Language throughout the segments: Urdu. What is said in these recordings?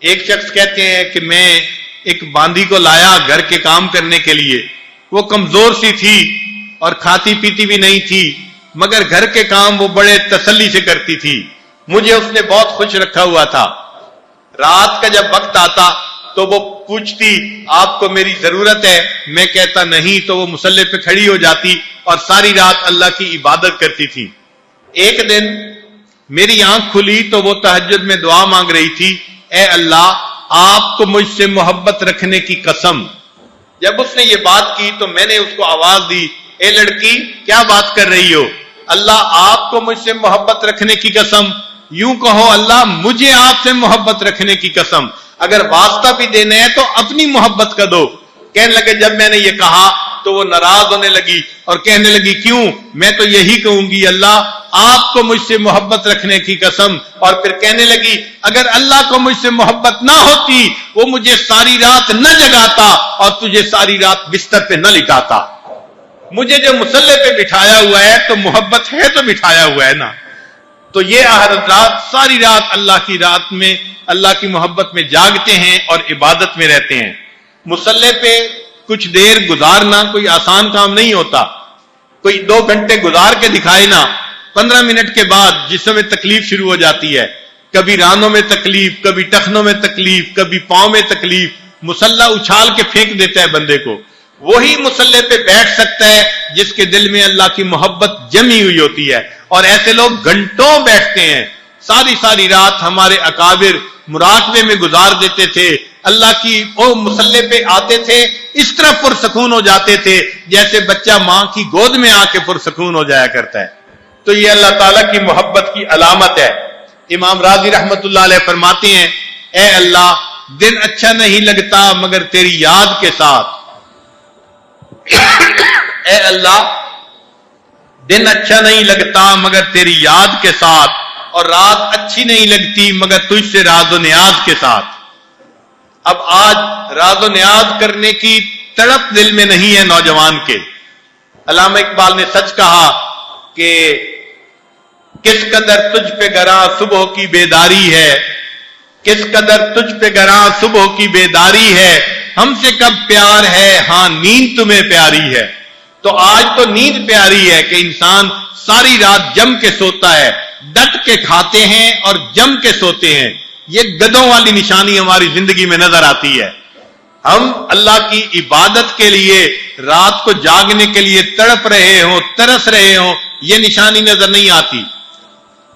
ایک شخص کہتے ہیں کہ میں ایک باندی کو لایا گھر کے کام کرنے کے لیے، وہ کمزور سی تھی اور کھاتی پیتی بھی نہیں تھی، مگر گھر کے کام وہ بڑے تسلی سے کرتی تھی، مجھے اس نے بہت خوش رکھا ہوا تھا۔ رات کا جب وقت آتا تو وہ پوچھتی آپ کو میری ضرورت ہے، میں کہتا نہیں، تو وہ مصلی پہ کھڑی ہو جاتی اور ساری رات اللہ کی عبادت کرتی تھی۔ ایک دن میری آنکھ کھلی تو وہ تہجد میں دعا مانگ رہی تھی، اے اللہ آپ کو مجھ سے محبت رکھنے کی قسم۔ جب اس نے یہ بات کی تو میں نے اس کو آواز دی، اے لڑکی کیا بات کر رہی ہو؟ اللہ آپ کو مجھ سے محبت رکھنے کی قسم؟ یوں کہو اللہ مجھے آپ سے محبت رکھنے کی قسم، اگر واسطہ بھی دینا ہے تو اپنی محبت کا دو۔ کہنے لگے جب میں نے یہ کہا تو وہ ناراض ہونے لگی اور کہنے لگی کیوں؟ میں تو یہی کہوں گی اللہ آپ کو مجھ سے محبت رکھنے کی قسم۔ اور پھر کہنے لگی اگر اللہ کو مجھ سے محبت نہ ہوتی وہ مجھے ساری رات نہ جگاتا اور تجھے ساری رات بستر پہ نہ لٹاتا۔ مجھے جو مصلی پہ بٹھایا ہوا ہے تو محبت ہے تو بٹھایا ہوا ہے نا۔ تو یہ حضرات ساری رات اللہ کی رات میں اللہ کی محبت میں جاگتے ہیں اور عبادت میں رہتے ہیں۔ مصلی پہ کچھ دیر گزارنا کوئی آسان کام نہیں ہوتا، کوئی 2 گھنٹے گزار کے دکھائے نا، 15 منٹ کے بعد جسم میں تکلیف شروع ہو جاتی ہے، کبھی رانوں میں تکلیف، کبھی ٹخنوں میں تکلیف، کبھی پاؤں میں تکلیف، مصلی اچھال کے پھینک دیتا ہے بندے کو۔ وہی مصلی پہ بیٹھ سکتا ہے جس کے دل میں اللہ کی محبت جمی ہوئی ہوتی ہے، اور ایسے لوگ گھنٹوں بیٹھتے ہیں۔ ساری رات ہمارے اکابر مراقبے میں گزار دیتے تھے، اللہ کی وہ مصلی پہ آتے تھے اس طرح پرسکون ہو جاتے تھے جیسے بچہ ماں کی گود میں آ کے پرسکون ہو جایا کرتا ہے۔ تو یہ اللہ تعالیٰ کی محبت کی علامت ہے۔ امام راضی رحمت اللہ علیہ فرماتے ہیں اے اللہ دن اچھا نہیں لگتا مگر تیری یاد کے ساتھ، اے اللہ دن اچھا نہیں لگتا مگر تیری یاد کے ساتھ، اور رات اچھی نہیں لگتی مگر تجھ سے راز و نیاز کے ساتھ۔ اب آج راز و نیاز کرنے کی تڑپ دل میں نہیں ہے نوجوان کے۔ علامہ اقبال نے سچ کہا کہ کس قدر تجھ پہ گراں صبح کی بیداری ہے، کس قدر تجھ پہ گراں صبح کی بیداری ہے، ہم سے کب پیار ہے ہاں نیند تمہیں پیاری ہے۔ تو آج تو نیند پیاری ہے کہ انسان ساری رات جم کے سوتا ہے، ڈٹ کے کھاتے ہیں اور جم کے سوتے ہیں۔ یہ گدوں والی نشانی ہماری زندگی میں نظر آتی ہے۔ ہم اللہ کی عبادت کے لیے رات کو جاگنے کے لیے تڑپ رہے ہوں، ترس رہے ہوں، یہ نشانی نظر نہیں آتی۔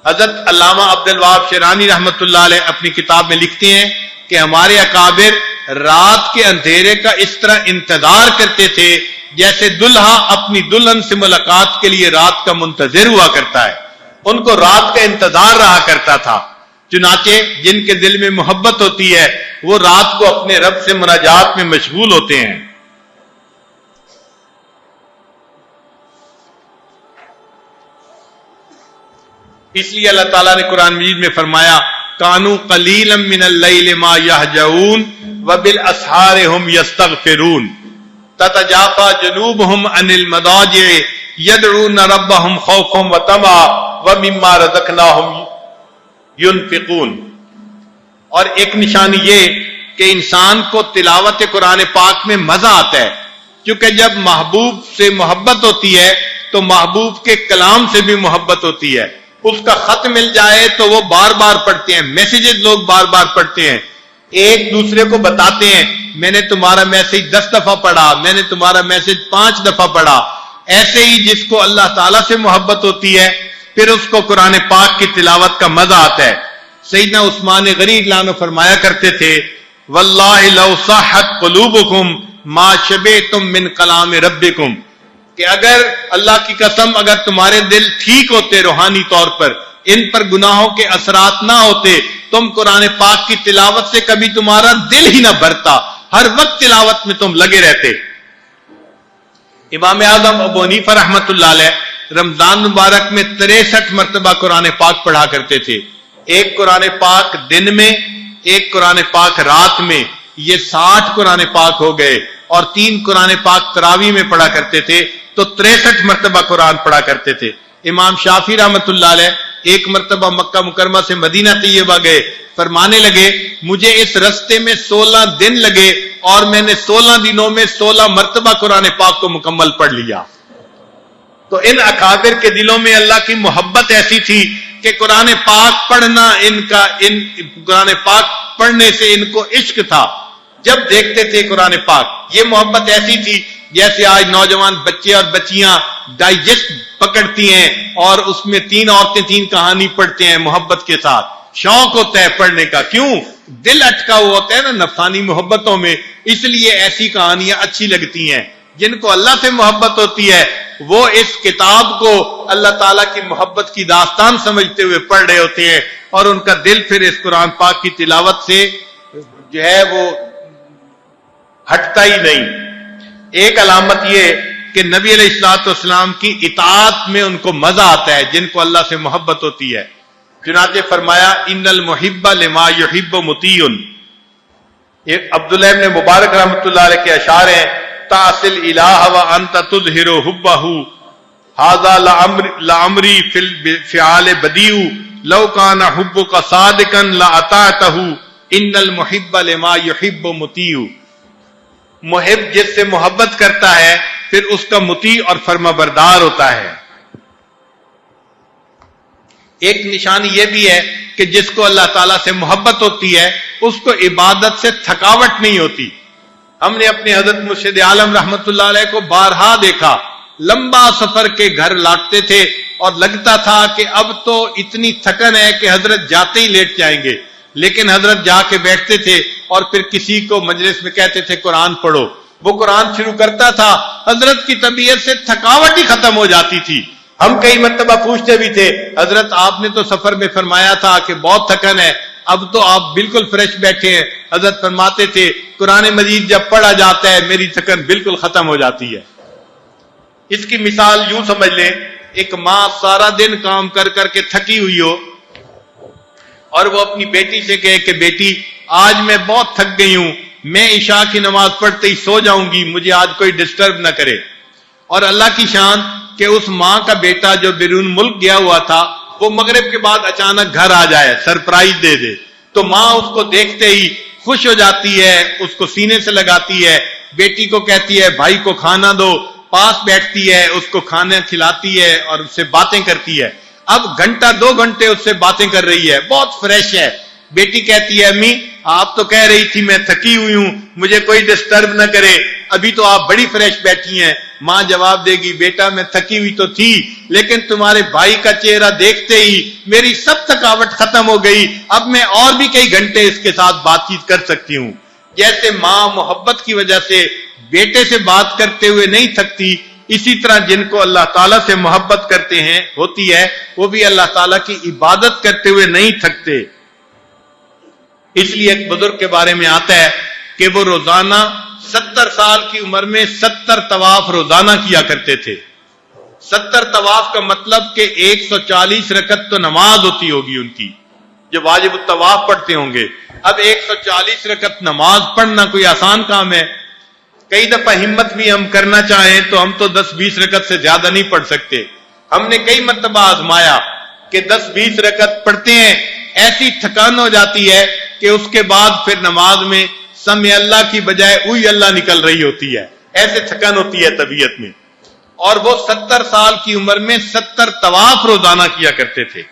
حضرت علامہ عبد الوہاب شیرانی رحمت اللہ علیہ اپنی کتاب میں لکھتے ہیں کہ ہمارے اکابر رات کے اندھیرے کا اس طرح انتظار کرتے تھے جیسے دلہا اپنی دلہن سے ملاقات کے لیے رات کا منتظر ہوا کرتا ہے، ان کو رات کا انتظار رہا کرتا تھا۔ چنانچہ جن کے دل میں محبت ہوتی ہے وہ رات کو اپنے رب سے مناجات میں مشغول ہوتے ہیں۔ اس لیے اللہ تعالیٰ نے قرآن مجید میں فرمایا کانوا قلیلا من اللیل ما یہجعون وبالاسحار هم یستغفرون تتجافی جنوبهم عن المضاجع یدعون ربهم خوفا وطمعا ومما رزقناهم ينفقون۔ اور ایک نشانی یہ کہ انسان کو تلاوت قرآن پاک میں مزہ آتا ہے، کیونکہ جب محبوب سے محبت ہوتی ہے تو محبوب کے کلام سے بھی محبت ہوتی ہے۔ اس کا خط مل جائے تو وہ بار بار پڑھتے ہیں، میسیجز لوگ بار بار پڑھتے ہیں، ایک دوسرے کو بتاتے ہیں میں نے تمہارا میسج 10 دفعہ پڑھا، میں نے تمہارا میسج 5 دفعہ پڑھا۔ ایسے ہی جس کو اللہ تعالیٰ سے محبت ہوتی ہے پھر اس کو قرآن پاک کی تلاوت کا مزہ آتا ہے۔ سیدنا عثمان غنی رضی اللہ عنہ فرمایا کرتے تھے واللہ لو صحت قلوبکم ما شبعتم من کلام ربکم، کہ اگر اللہ کی قسم اگر تمہارے دل ٹھیک ہوتے روحانی طور پر، ان پر گناہوں کے اثرات نہ ہوتے، تم قرآن پاک کی تلاوت سے کبھی تمہارا دل ہی نہ بھرتا، ہر وقت تلاوت میں تم لگے رہتے۔ امام اعظم ابو حنیفہ رحمت اللہ علیہ رمضان مبارک میں 63 مرتبہ قرآن پاک پڑھا کرتے تھے، ایک قرآن پاک دن میں، ایک قرآن پاک رات میں، یہ 60 قرآن پاک ہو گئے، اور 3 قرآن پاک تراویح میں پڑھا کرتے تھے تو 63 مرتبہ قرآن پڑھا کرتے تھے۔ امام شافعی رحمت اللہ علیہ ایک مرتبہ مکہ مکرمہ سے مدینہ طیبہ گئے، فرمانے لگے مجھے اس رستے میں 16 دن لگے اور میں نے 16 دنوں میں 16 مرتبہ قرآن پاک کو مکمل پڑھ لیا۔ تو ان اکابر کے دلوں میں اللہ کی محبت ایسی تھی کہ قرآن پاک پڑھنا قرآن پاک پڑھنے سے ان کو عشق تھا۔ جب دیکھتے تھے قرآن پاک، یہ محبت ایسی تھی جیسے آج نوجوان بچے اور بچیاں ڈائجسٹ پکڑتی ہیں اور اس میں 3 عورتیں 3 کہانی پڑھتے ہیں محبت کے ساتھ، شوق ہوتا ہے پڑھنے کا، کیوں؟ دل اٹکا ہوا ہوتا ہے نا نفسانی محبتوں میں، اس لیے ایسی کہانیاں اچھی لگتی ہیں۔ جن کو اللہ سے محبت ہوتی ہے وہ اس کتاب کو اللہ تعالیٰ کی محبت کی داستان سمجھتے ہوئے پڑھ رہے ہوتے ہیں، اور ان کا دل پھر اس قرآن پاک کی تلاوت سے جو ہے وہ ہٹتا ہی نہیں۔ ایک علامت یہ کہ نبی علیہ الصلوۃ والسلام کی اطاعت میں ان کو مزہ آتا ہے، جن کو اللہ سے محبت ہوتی ہے۔ چنانچہ فرمایا ان المحب لما یحب مطیع۔ ایک عبداللہ ابن مبارک رحمۃ اللہ علیہ کے اشعار ہیں، تعصل الہ وانت تظہر حبہ ھذا لعمری فی الفعال بدیع لو کان حبک صادقا لاطعتہ ان المحب لما یحب مطیع۔ محب جس سے محبت کرتا ہے پھر اس کا مطیع اور فرما بردار ہوتا ہے۔ ایک نشانی یہ بھی ہے کہ جس کو اللہ تعالیٰ سے محبت ہوتی ہے اس کو عبادت سے تھکاوٹ نہیں ہوتی۔ ہم نے اپنے حضرت مرشد عالم رحمت اللہ علیہ کو بارہا دیکھا، لمبا سفر کے گھر لوٹتے تھے اور لگتا تھا کہ اب تو اتنی تھکن ہے کہ حضرت جاتے ہی لیٹ جائیں گے، لیکن حضرت جا کے بیٹھتے تھے اور پھر کسی کو مجلس میں کہتے تھے قرآن پڑھو، وہ قرآن شروع کرتا تھا، حضرت کی طبیعت سے تھکاوٹ ہی ختم ہو جاتی تھی۔ ہم کئی مرتبہ پوچھتے بھی تھے حضرت آپ نے تو سفر میں فرمایا تھا کہ بہت تھکن ہے، اب تو آپ بالکل فریش بیٹھے ہیں۔ حضرت فرماتے تھے قرآن مجید جب پڑھا جاتا ہے میری تھکن بالکل ختم ہو جاتی ہے۔ اس کی مثال یوں سمجھ لیں، ایک ماں سارا دن کام کر کر کے تھکی ہوئی ہو اور وہ اپنی بیٹی سے کہے کہ بیٹی آج میں بہت تھک گئی ہوں، میں عشاء کی نماز پڑھتے ہی سو جاؤں گی، مجھے آج کوئی ڈسٹرب نہ کرے۔ اور اللہ کی شان کہ اس ماں کا بیٹا جو بیرون ملک گیا ہوا تھا وہ مغرب کے بعد اچانک گھر آ جائے، سرپرائز دے دے، تو ماں اس کو دیکھتے ہی خوش ہو جاتی ہے، اس کو سینے سے لگاتی ہے، بیٹی کو کہتی ہے بھائی کو کھانا دو، پاس بیٹھتی ہے، اس کو کھانا کھلاتی ہے اور اس سے باتیں کرتی ہے۔ اب گھنٹہ 2 گھنٹے اس سے باتیں کر رہی ہے، بہت فریش ہے۔ بیٹی کہتی ہے امی آپ تو کہہ رہی تھی میں تھکی ہوئی ہوں، مجھے کوئی ڈسٹرب نہ کرے، ابھی تو آپ بڑی فریش بیٹھی ہیں۔ ماں جواب دے گی بیٹا میں تھکی ہوئی تو تھی، لیکن تمہارے بھائی کا چہرہ دیکھتے ہی میری سب تھکاوٹ ختم ہو گئی، اب میں اور بھی کئی گھنٹے اس کے ساتھ بات چیت کر سکتی ہوں۔ جیسے ماں محبت کی وجہ سے بیٹے سے بات کرتے ہوئے نہیں تھکتی، اسی طرح جن کو اللہ تعالیٰ سے محبت کرتے ہیں ہوتی ہے وہ بھی اللہ تعالیٰ کی عبادت کرتے ہوئے نہیں تھکتے۔ اس لیے ایک بزرگ کے بارے میں آتا ہے کہ وہ روزانہ 70 سال کی عمر میں 70 طواف روزانہ کیا کرتے تھے۔ 70 طواف کا مطلب کہ 140 رکعت تو نماز ہوتی ہوگی ان کی، جو واجب الطواف پڑھتے ہوں گے۔ اب 140 رکعت نماز پڑھنا کوئی آسان کام ہے؟ کئی دفعہ ہمت بھی ہم کرنا چاہیں تو ہم تو 10-20 رکعت سے زیادہ نہیں پڑھ سکتے۔ ہم نے کئی مرتبہ آزمایا کہ 10-20 رکعت پڑھتے ہیں، ایسی تھکان ہو جاتی ہے کہ اس کے بعد پھر نماز میں سمع اللہ کی بجائے اوئی اللہ نکل رہی ہوتی ہے، ایسے تھکان ہوتی ہے طبیعت میں۔ اور وہ 70 سال کی عمر میں 70 طواف روزانہ کیا کرتے تھے۔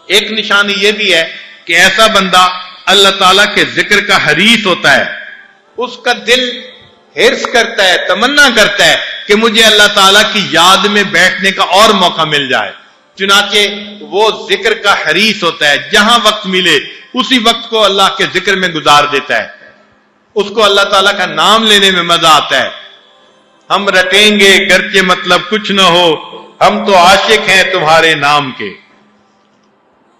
ایک نشانی یہ بھی ہے کہ ایسا بندہ اللہ تعالیٰ کے ذکر کا حریص ہوتا ہے، اس کا دل حرص کرتا ہے، تمنا کرتا ہے کہ مجھے اللہ تعالیٰ کی یاد میں بیٹھنے کا اور موقع مل جائے، چنانچہ وہ ذکر کا حریص ہوتا ہے، جہاں وقت ملے اسی وقت کو اللہ کے ذکر میں گزار دیتا ہے، اس کو اللہ تعالیٰ کا نام لینے میں مزہ آتا ہے۔ ہم رٹیں گے گرچہ مطلب کچھ نہ ہو، ہم تو عاشق ہیں تمہارے نام کے۔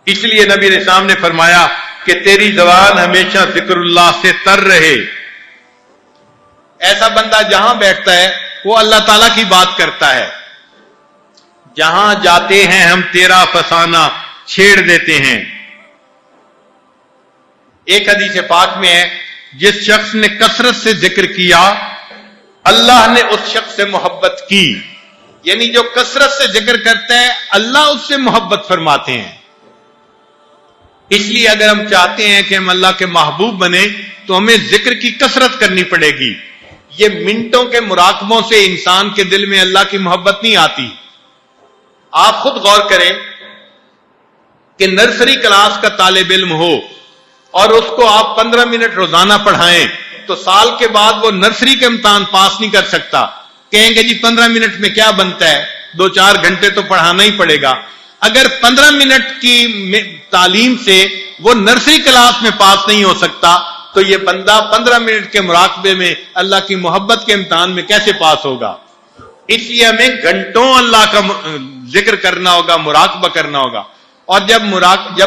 اس لیے نبی علیہ السلام نے فرمایا کہ تیری زبان ہمیشہ ذکر اللہ سے تر رہے۔ ایسا بندہ جہاں بیٹھتا ہے وہ اللہ تعالیٰ کی بات کرتا ہے، جہاں جاتے ہیں ہم تیرا فسانہ چھیڑ دیتے ہیں۔ ایک حدیث پاک میں ہے جس شخص نے کثرت سے ذکر کیا اللہ نے اس شخص سے محبت کی، یعنی جو کثرت سے ذکر کرتا ہے اللہ اس سے محبت فرماتے ہیں۔ اس لیے اگر ہم چاہتے ہیں کہ ہم اللہ کے محبوب بنے تو ہمیں ذکر کی کثرت کرنی پڑے گی. یہ منٹوں کے مراقبوں سے انسان کے دل میں اللہ کی محبت نہیں آتی. آپ خود غور کریں کہ نرسری کلاس کا طالب علم ہو اور اس کو آپ 15 منٹ روزانہ پڑھائیں تو سال کے بعد وہ نرسری کا امتحان پاس نہیں کر سکتا. کہیں گے جی 15 منٹ میں کیا بنتا ہے, 2-4 گھنٹے تو پڑھانا ہی پڑے گا. اگر 15 منٹ کی تعلیم سے وہ نرسری کلاس میں پاس نہیں ہو سکتا تو یہ بندہ 15 منٹ کے مراقبے میں اللہ کی محبت کے امتحان میں کیسے پاس ہوگا؟ اس لیے ہمیں گھنٹوں اللہ کا ذکر کرنا ہوگا, مراقبہ کرنا ہوگا. اور جب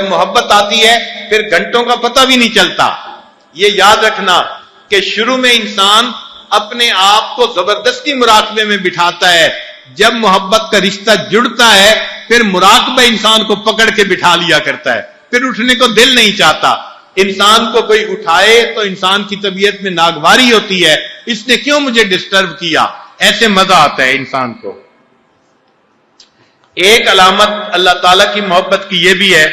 محبت آتی ہے پھر گھنٹوں کا پتہ بھی نہیں چلتا. یہ یاد رکھنا کہ شروع میں انسان اپنے آپ کو زبردستی مراقبے میں بٹھاتا ہے. جب محبت کا رشتہ جڑتا ہے پھر مراقبہ انسان کو پکڑ کے بٹھا لیا کرتا ہے, پھر اٹھنے کو دل نہیں چاہتا. انسان کو کوئی اٹھائے تو انسان کی طبیعت میں ناگواری ہوتی ہے, اس نے کیوں مجھے ڈسٹرب کیا, ایسے مزہ آتا ہے انسان کو. ایک علامت اللہ تعالیٰ کی محبت کی یہ بھی ہے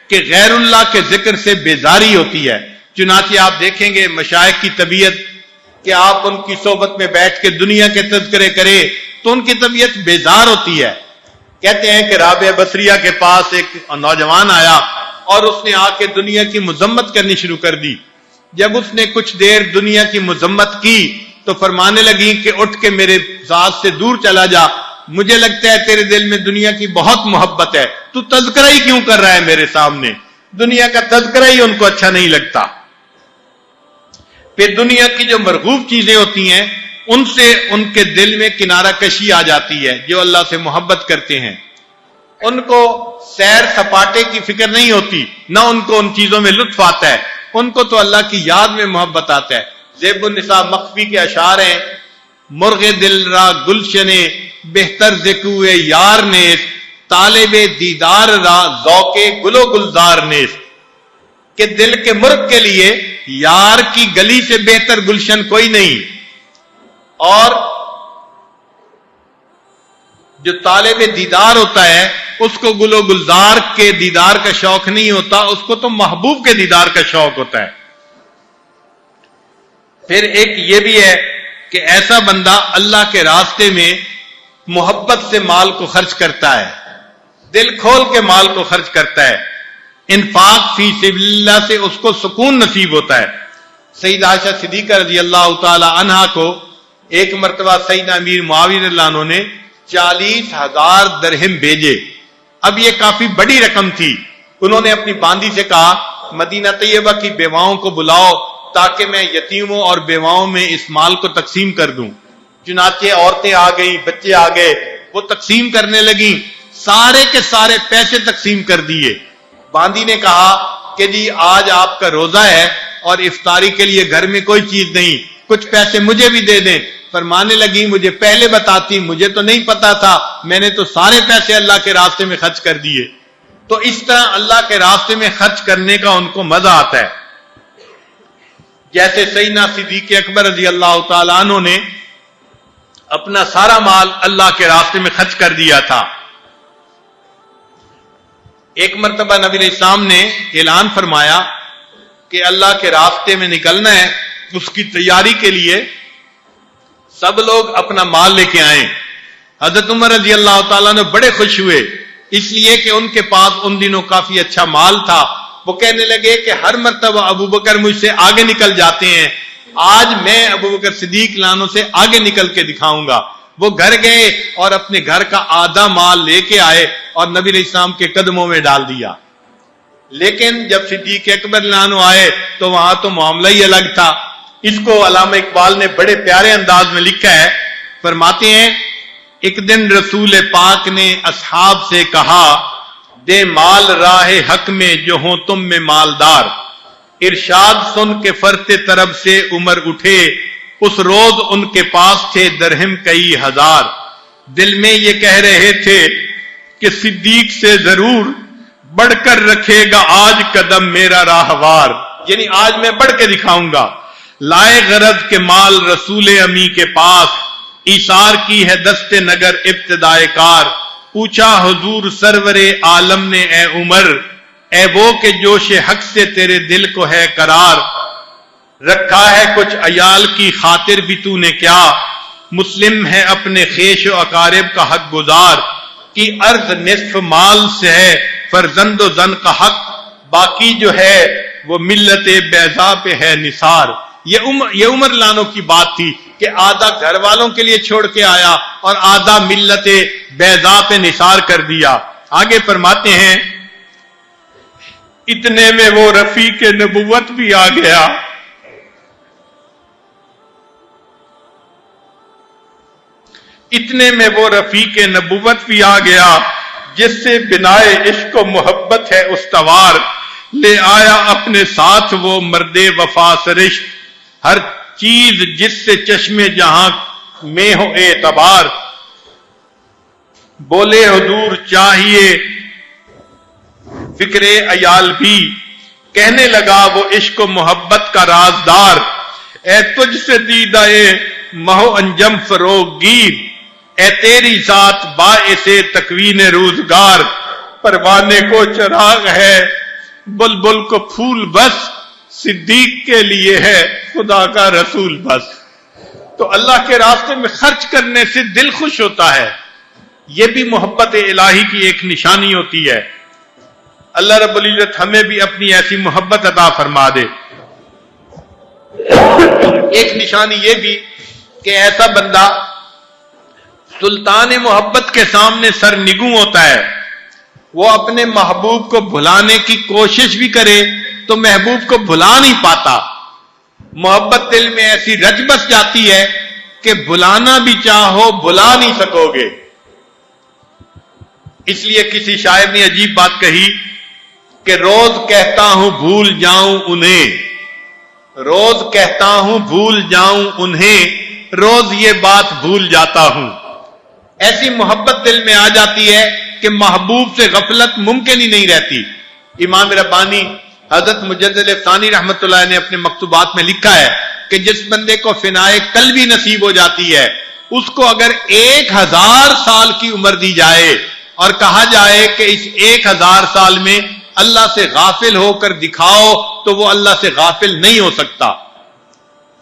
کہ غیر اللہ کے ذکر سے بیزاری ہوتی ہے. چنانچہ آپ دیکھیں گے مشائخ کی طبیعت کہ آپ ان کی صحبت میں بیٹھ کے دنیا کے تذکرے کریں تو ان کی طبیعت بیزار ہوتی ہے. کہتے ہیں کہ رابعہ بصریہ کے پاس ایک نوجوان آیا اور اس نے آ کے دنیا کی مذمت کرنی شروع کر دی. جب اس نے کچھ دیر دنیا کی مذمت کی تو فرمانے لگی کہ اٹھ کے میرے ذات سے دور چلا جا, مجھے لگتا ہے تیرے دل میں دنیا کی بہت محبت ہے, تو تذکرہ ہی کیوں کر رہا ہے میرے سامنے, دنیا کا تذکرہ ہی ان کو اچھا نہیں لگتا. پھر دنیا کی جو مرغوب چیزیں ہوتی ہیں ان سے ان کے دل میں کنارہ کشی آ جاتی ہے. جو اللہ سے محبت کرتے ہیں ان کو سیر سپاٹے کی فکر نہیں ہوتی, نہ ان کو ان چیزوں میں لطف آتا ہے, ان کو تو اللہ کی یاد میں محبت آتا ہے. زیب النساء مخفی کے اشعار ہیں, مرغ دل را گلشنے بہتر ذکوے یار نیس, طالب دیدار را ذوق گلو گلزار نیس. کہ دل کے مرغ کے لیے یار کی گلی سے بہتر گلشن کوئی نہیں, اور جو طالب دیدار ہوتا ہے اس کو گل و گلزار کے دیدار کا شوق نہیں ہوتا, اس کو تو محبوب کے دیدار کا شوق ہوتا ہے. پھر ایک یہ بھی ہے کہ ایسا بندہ اللہ کے راستے میں محبت سے مال کو خرچ کرتا ہے, دل کھول کے مال کو خرچ کرتا ہے. انفاق فی سبیل اللہ سے اس کو سکون نصیب ہوتا ہے. سیدہ عائشہ صدیقہ رضی اللہ تعالی عنہا کو ایک مرتبہ سیدنا امیر معاویہ رضی اللہ عنہ نے 40,000 درہم بھیجے. اب یہ کافی بڑی رقم تھی. انہوں نے اپنی باندی سے کہا مدینہ طیبہ کی بیواؤں کو بلاؤ تاکہ میں یتیموں اور بیواؤں میں اس مال کو تقسیم کر دوں. چنانچہ عورتیں آ گئیں, بچے آ گئے, وہ تقسیم کرنے لگیں, سارے کے سارے پیسے تقسیم کر دیے. باندی نے کہا کہ جی آج آپ کا روزہ ہے اور افطاری کے لیے گھر میں کوئی چیز نہیں, کچھ پیسے مجھے بھی دے دیں. فرمانے لگی مجھے پہلے بتاتی, مجھے تو نہیں پتا تھا, میں نے تو سارے پیسے اللہ کے راستے میں خرچ کر دیے. تو اس طرح اللہ کے راستے میں خرچ کرنے کا ان کو مزہ آتا ہے. جیسے سیدنا صدیق اکبر رضی اللہ تعالیٰ عنہ نے اپنا سارا مال اللہ کے راستے میں خرچ کر دیا تھا. ایک مرتبہ نبی علیہ السلام نے اعلان فرمایا کہ اللہ کے راستے میں نکلنا ہے, اس کی تیاری کے لیے سب لوگ اپنا مال لے کے آئیں. حضرت عمر رضی اللہ تعالیٰ نے بڑے خوش ہوئے, اس لیے کہ ان کے پاس ان دنوں کافی اچھا مال تھا. وہ کہنے لگے کہ ہر مرتبہ ابو بکر مجھ سے آگے نکل جاتے ہیں, آج میں ابو بکر صدیق لانوں سے آگے نکل کے دکھاؤں گا. وہ گھر گئے اور اپنے گھر کا آدھا مال لے کے آئے اور نبی علیہ السلام کے قدموں میں ڈال دیا. لیکن جب صدیق اکبر لانو آئے تو وہاں تو معاملہ ہی الگ تھا. اس کو علامہ اقبال نے بڑے پیارے انداز میں لکھا ہے. فرماتے ہیں ایک دن رسول پاک نے اصحاب سے کہا دے مال راہ حق میں جو ہوں تم میں مالدار. ارشاد سن کے فرتے طرب سے عمر اٹھے, اس روز ان کے پاس تھے درہم کئی ہزار. دل میں یہ کہہ رہے تھے کہ صدیق سے ضرور بڑھ کر رکھے گا آج قدم میرا راہوار, یعنی آج میں بڑھ کے دکھاؤں گا. لائے غرض کے مال رسول امی کے پاس, ایثار کی ہے دست نگر ابتدائے کار. پوچھا حضور سرور عالم نے اے عمر, اے وہ کہ جوش حق سے تیرے دل کو ہے قرار، رکھا ہے کچھ عیال کی خاطر بھی تو نے کیا، مسلم ہے اپنے خیش و اقارب کا حق گزار، کی عرض نصف مال سے ہے فرزند و زن کا حق، باقی جو ہے وہ ملت بیضا پہ ہے نثار۔ یہ عمر لانوں کی بات تھی کہ آدھا گھر والوں کے لیے چھوڑ کے آیا اور آدھا ملت بیضا پہ نثار کر دیا۔ آگے فرماتے ہیں اتنے میں وہ رفیق نبوت بھی آ گیا، اتنے میں وہ رفیق نبوت بھی آ گیا، جس سے بنائے عشق و محبت ہے استوار، لے آیا اپنے ساتھ وہ مرد وفا سرشت، ہر چیز جس سے چشم جہاں میں ہو اعتبار، بولے حضور چاہیے فکر عیال بھی، کہنے لگا وہ عشق و محبت کا رازدار، اے تجھ سے دیدہ مہو انجم فروغ گیر، اے تیری ذات باعث تکوین روزگار، پروانے کو چراغ ہے بلبل کو پھول بس، صدیق کے لیے ہے خدا کا رسول بس۔ تو اللہ کے راستے میں خرچ کرنے سے دل خوش ہوتا ہے، یہ بھی محبت الہی کی ایک نشانی ہوتی ہے۔ اللہ رب العزت ہمیں بھی اپنی ایسی محبت عطا فرما دے۔ ایک نشانی یہ بھی کہ ایسا بندہ سلطان محبت کے سامنے سر نگوں ہوتا ہے، وہ اپنے محبوب کو بھلانے کی کوشش بھی کرے تو محبوب کو بھلا نہیں پاتا، محبت دل میں ایسی رچ بس جاتی ہے کہ بھلانا بھی چاہو بھلا نہیں سکو گے۔ اس لیے کسی شاعر نے عجیب بات کہی کہ روز کہتا ہوں بھول جاؤں انہیں، روز کہتا ہوں بھول جاؤں انہیں، روز یہ بات بھول جاتا ہوں۔ ایسی محبت دل میں آ جاتی ہے کہ محبوب سے غفلت ممکن ہی نہیں رہتی۔ امام ربانی حضرت مجدد ثانی رحمت اللہ نے اپنے مکتوبات میں لکھا ہے کہ جس بندے کو فنائے قلبی نصیب ہو جاتی ہے، اس کو اگر 1000 سال کی عمر دی جائے اور کہا جائے کہ اس 1000 سال میں اللہ سے غافل ہو کر دکھاؤ تو وہ اللہ سے غافل نہیں ہو سکتا،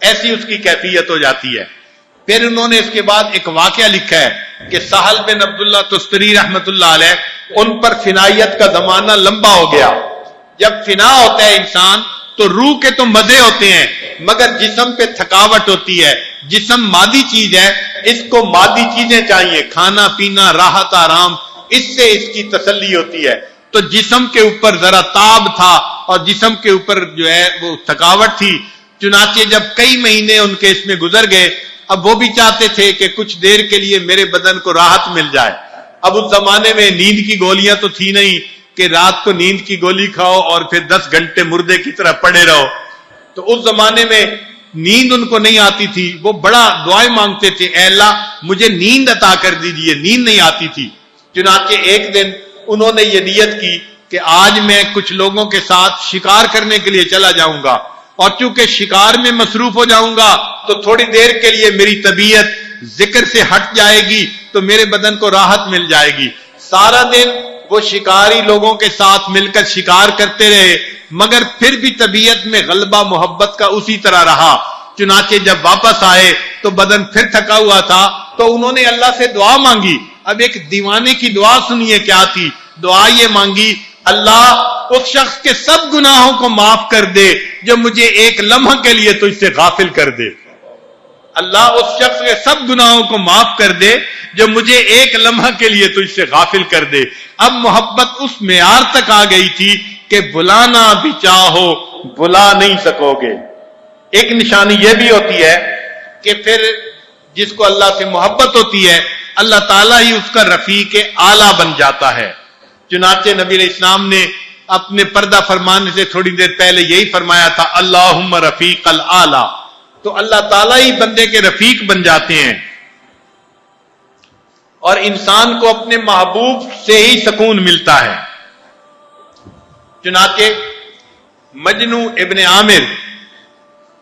ایسی اس کی کیفیت ہو جاتی ہے۔ پھر انہوں نے اس کے بعد ایک واقعہ لکھا ہے کہ سہل بن عبداللہ تستری رحمت اللہ علیہ، ان پر فنائیت کا زمانہ لمبا ہو گیا۔ جب فنا ہوتا ہے انسان تو روح کے تو مزے ہوتے ہیں مگر جسم پہ تھکاوٹ ہوتی ہے، جسم مادی چیز ہے، اس کو مادی چیزیں چاہیے، کھانا پینا راحت آرام، اس سے اس کی تسلی ہوتی ہے۔ تو جسم کے اوپر ذرا تاب تھا اور جسم کے اوپر جو ہے وہ تھکاوٹ تھی، چنانچہ جب کئی مہینے ان کے اس میں گزر گئے، اب وہ بھی چاہتے تھے کہ کچھ دیر کے لیے میرے بدن کو راحت مل جائے۔ اب اس زمانے میں نیند کی گولیاں تو تھی نہیں کہ رات کو نیند کی گولی کھاؤ اور پھر 10 گھنٹے مردے کی طرح پڑے رہو، تو اس زمانے میں نیند ان کو نہیں آتی تھی، وہ بڑا دعائیں مانگتے تھے، اے اللہ مجھے نیند عطا کر دیجئے، نیند نہیں آتی تھی۔ چنانچہ ایک دن انہوں نے یہ نیت کی کہ آج میں کچھ لوگوں کے ساتھ شکار کرنے کے لیے چلا جاؤں گا، اور چونکہ شکار میں مصروف ہو جاؤں گا تو تھوڑی دیر کے لیے میری طبیعت ذکر سے ہٹ جائے گی تو میرے بدن کو راحت مل جائے گی۔ سارا دن وہ شکاری لوگوں کے ساتھ مل کر شکار کرتے رہے مگر پھر بھی طبیعت میں غلبہ محبت کا اسی طرح رہا۔ چنانچہ جب واپس آئے تو بدن پھر تھکا ہوا تھا، تو انہوں نے اللہ سے دعا مانگی۔ اب ایک دیوانے کی دعا سنیے کیا تھی، دعا یہ مانگی، اللہ اس شخص کے سب گناہوں کو معاف کر دے جو مجھے ایک لمحہ کے لیے تو اس سے غافل کر دے۔ اللہ اس شخص کے سب گناہوں کو معاف کر دے جو مجھے ایک لمحہ کے لیے تو اس سے غافل کر دے۔ اب محبت اس معیار تک آ گئی تھی کہ بلانا بھی چاہو بلا نہیں سکو گے۔ ایک نشانی یہ بھی ہوتی ہے کہ پھر جس کو اللہ سے محبت ہوتی ہے اللہ تعالیٰ ہی اس کا رفیق اعلیٰ بن جاتا ہے۔ چنانچہ نبی علیہ السلام نے اپنے پردہ فرمانے سے تھوڑی دیر پہلے یہی فرمایا تھا، اللہم رفیق الاعلیٰ، تو اللہ تعالیٰ ہی بندے کے رفیق بن جاتے ہیں اور انسان کو اپنے محبوب سے ہی سکون ملتا ہے۔ چنانچہ مجنو ابن عامر،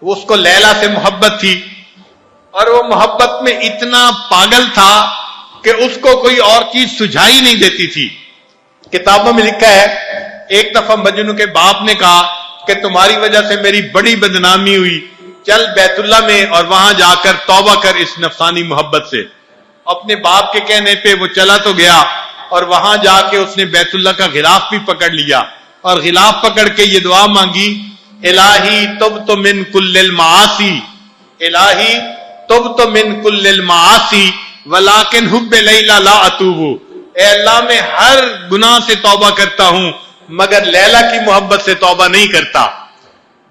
اس کو لیلا سے محبت تھی اور وہ محبت میں اتنا پاگل تھا کہ اس کو کوئی اور چیز سجھائی نہیں دیتی تھی۔ کتابوں میں لکھا ہے ایک دفعہ مجنو کے باپ نے کہا کہ تمہاری وجہ سے میری بڑی بدنامی ہوئی، چل بیت اللہ میں اور وہاں جا کر توبہ کر اس نفسانی محبت سے۔ اپنے باپ کے کہنے پہ وہ چلا تو گیا اور وہاں جا کے اس نے بیت اللہ کا غلاف بھی پکڑ لیا اور غلاف پکڑ کے یہ دعا مانگی، الہی تبت من کل المعاصی، الہی تبت من کل المعاصی ولیکن حب لیلا لا اتوب، اے اللہ میں ہر گناہ سے توبہ کرتا ہوں مگر لیلا کی محبت سے توبہ نہیں کرتا۔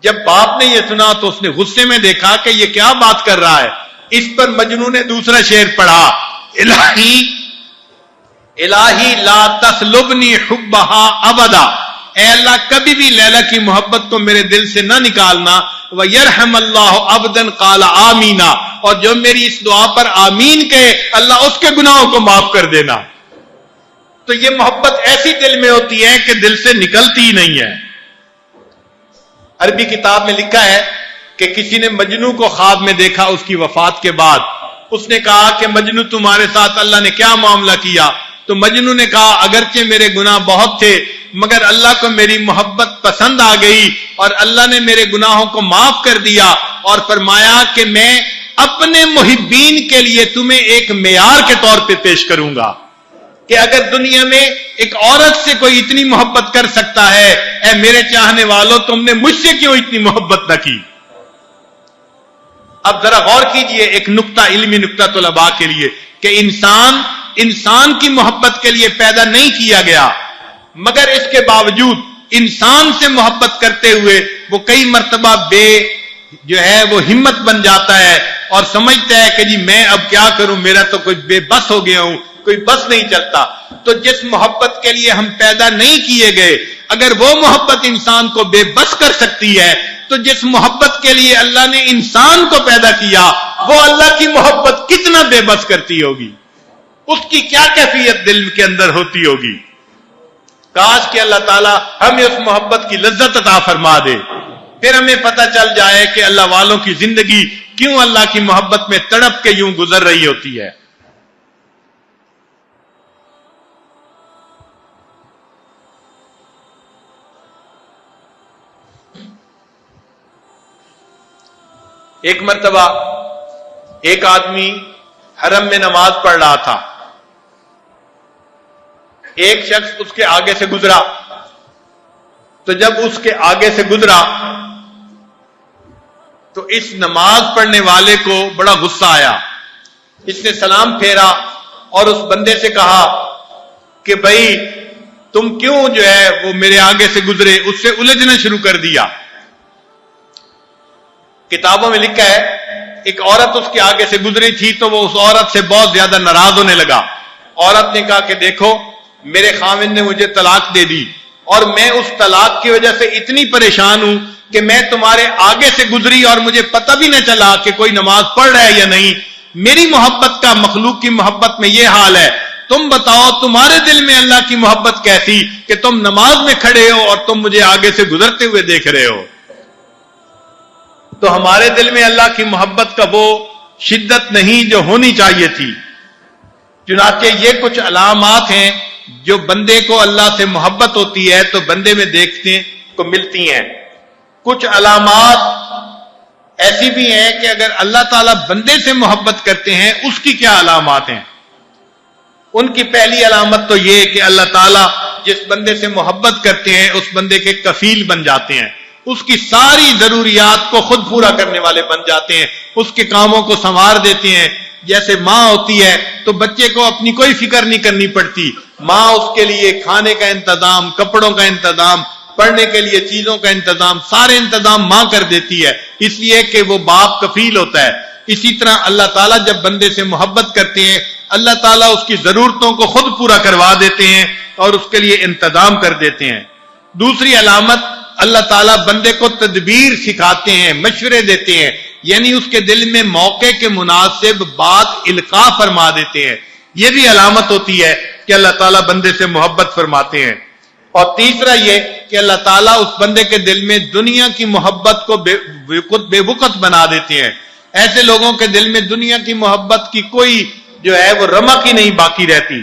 جب باپ نے یہ سنا تو اس نے غصے میں دیکھا کہ یہ کیا بات کر رہا ہے۔ اس پر مجنون نے دوسرا شعر پڑھا، الہی الہی لا تسلبنی حبہا ابدا، اے اللہ کبھی بھی لیلا کی محبت کو میرے دل سے نہ نکالنا، وَيَرْحَمَ اللَّهُ عَبْدًا قَالَ آمِينَ، اور جو میری اس دعا پر آمین کہے اللہ اس کے گناہوں کو معاف کر دینا۔ تو یہ محبت ایسی دل میں ہوتی ہے کہ دل سے نکلتی ہی نہیں ہے۔ عربی کتاب میں لکھا ہے کہ کسی نے مجنو کو خواب میں دیکھا اس کی وفات کے بعد، اس نے کہا کہ مجنو تمہارے ساتھ اللہ نے کیا معاملہ کیا؟ تو مجنو نے کہا اگرچہ میرے گناہ بہت تھے مگر اللہ کو میری محبت پسند آ گئی اور اللہ نے میرے گناہوں کو معاف کر دیا اور فرمایا کہ میں اپنے محبین کے لیے تمہیں ایک معیار کے طور پہ پیش کروں گا کہ اگر دنیا میں ایک عورت سے کوئی اتنی محبت کر سکتا ہے، اے میرے چاہنے والوں تم نے مجھ سے کیوں اتنی محبت نہ کی؟ اب ذرا غور کیجئے ایک نقطہ، علمی نقطہ طلباء کے لیے، کہ انسان کی محبت کے لیے پیدا نہیں کیا گیا مگر اس کے باوجود انسان سے محبت کرتے ہوئے وہ کئی مرتبہ جو ہے وہ ہمت بن جاتا ہے اور سمجھتا ہے کہ جی میں اب کیا کروں، میرا تو کوئی بے بس ہو گیا ہوں، کوئی بس نہیں چلتا۔ تو جس محبت کے لیے ہم پیدا نہیں کیے گئے اگر وہ محبت انسان کو بے بس کر سکتی ہے تو جس محبت کے لیے اللہ نے انسان کو پیدا کیا وہ اللہ کی محبت کتنا بے بس کرتی ہوگی، اس کی کیا کیفیت دل کے اندر ہوتی ہوگی۔ کاش کہ اللہ تعالیٰ ہمیں اس محبت کی لذت عطا فرما دے، پھر ہمیں پتہ چل جائے کہ اللہ والوں کی زندگی کیوں اللہ کی محبت میں تڑپ کے یوں گزر رہی ہوتی ہے۔ ایک مرتبہ ایک آدمی حرم میں نماز پڑھ رہا تھا، ایک شخص اس کے آگے سے گزرا، تو جب اس کے آگے سے گزرا تو اس نماز پڑھنے والے کو بڑا غصہ آیا، اس نے سلام پھیرا اور اس بندے سے کہا کہ بھائی تم کیوں جو ہے وہ میرے آگے سے گزرے، اس سے الجھنا شروع کر دیا۔ کتابوں میں لکھا ہے ایک عورت اس کے آگے سے گزری تھی تو وہ اس عورت سے بہت زیادہ ناراض ہونے لگا۔ عورت نے کہا کہ دیکھو میرے خاوند نے مجھے طلاق دے دی اور میں اس طلاق کی وجہ سے اتنی پریشان ہوں کہ میں تمہارے آگے سے گزری اور مجھے پتہ بھی نہ چلا کہ کوئی نماز پڑھ رہا ہے یا نہیں۔ میری محبت کا مخلوق کی محبت میں یہ حال ہے، تم بتاؤ تمہارے دل میں اللہ کی محبت کیسی کہ تم نماز میں کھڑے ہو اور تم مجھے آگے سے گزرتے ہوئے دیکھ رہے ہو۔ تو ہمارے دل میں اللہ کی محبت کا وہ شدت نہیں جو ہونی چاہیے تھی۔ چنانچہ یہ کچھ علامات ہیں جو بندے کو اللہ سے محبت ہوتی ہے تو بندے میں دیکھنے کو ملتی ہیں۔ کچھ علامات ایسی بھی ہیں کہ اگر اللہ تعالیٰ بندے سے محبت کرتے ہیں اس کی کیا علامات ہیں۔ ان کی پہلی علامت تو یہ کہ اللہ تعالیٰ جس بندے سے محبت کرتے ہیں اس بندے کے کفیل بن جاتے ہیں، اس کی ساری ضروریات کو خود پورا کرنے والے بن جاتے ہیں، اس کے کاموں کو سنوار دیتے ہیں۔ جیسے ماں ہوتی ہے تو بچے کو اپنی کوئی فکر نہیں کرنی پڑتی، ماں اس کے لیے کھانے کا انتظام، کپڑوں کا انتظام، پڑھنے کے لیے چیزوں کا انتظام، سارے انتظام ماں کر دیتی ہے، اس لیے کہ وہ باپ کفیل ہوتا ہے۔ اسی طرح اللہ تعالیٰ جب بندے سے محبت کرتے ہیں اللہ تعالیٰ اس کی ضرورتوں کو خود پورا کروا دیتے ہیں اور اس کے لیے انتظام کر دیتے ہیں۔ دوسری علامت، اللہ تعالیٰ بندے کو تدبیر سکھاتے ہیں، مشورے دیتے ہیں، یعنی اس کے دل میں موقع کے مناسب بات القاء فرما دیتے ہیں۔ یہ بھی علامت ہوتی ہے کہ اللہ تعالیٰ بندے سے محبت فرماتے ہیں۔ اور تیسرا یہ کہ اللہ تعالیٰ اس بندے کے دل میں دنیا کی محبت کو بے وقت بنا دیتے ہیں۔ ایسے لوگوں کے دل میں دنیا کی محبت کی کوئی جو ہے وہ رمق ہی نہیں باقی رہتی۔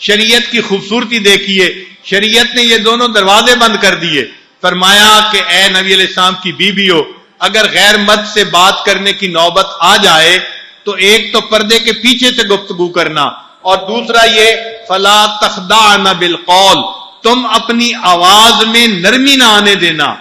شریعت کی خوبصورتی دیکھیے، شریعت نے یہ دونوں دروازے بند کر دیے. فرمایا کہ اے نبی علیہ السلام کی بیویو، اگر غیر مرد سے بات کرنے کی نوبت آ جائے تو ایک تو پردے کے پیچھے سے گفتگو کرنا، اور دوسرا یہ فلا تخضعن بالقول، تم اپنی آواز میں نرمی نہ آنے دینا،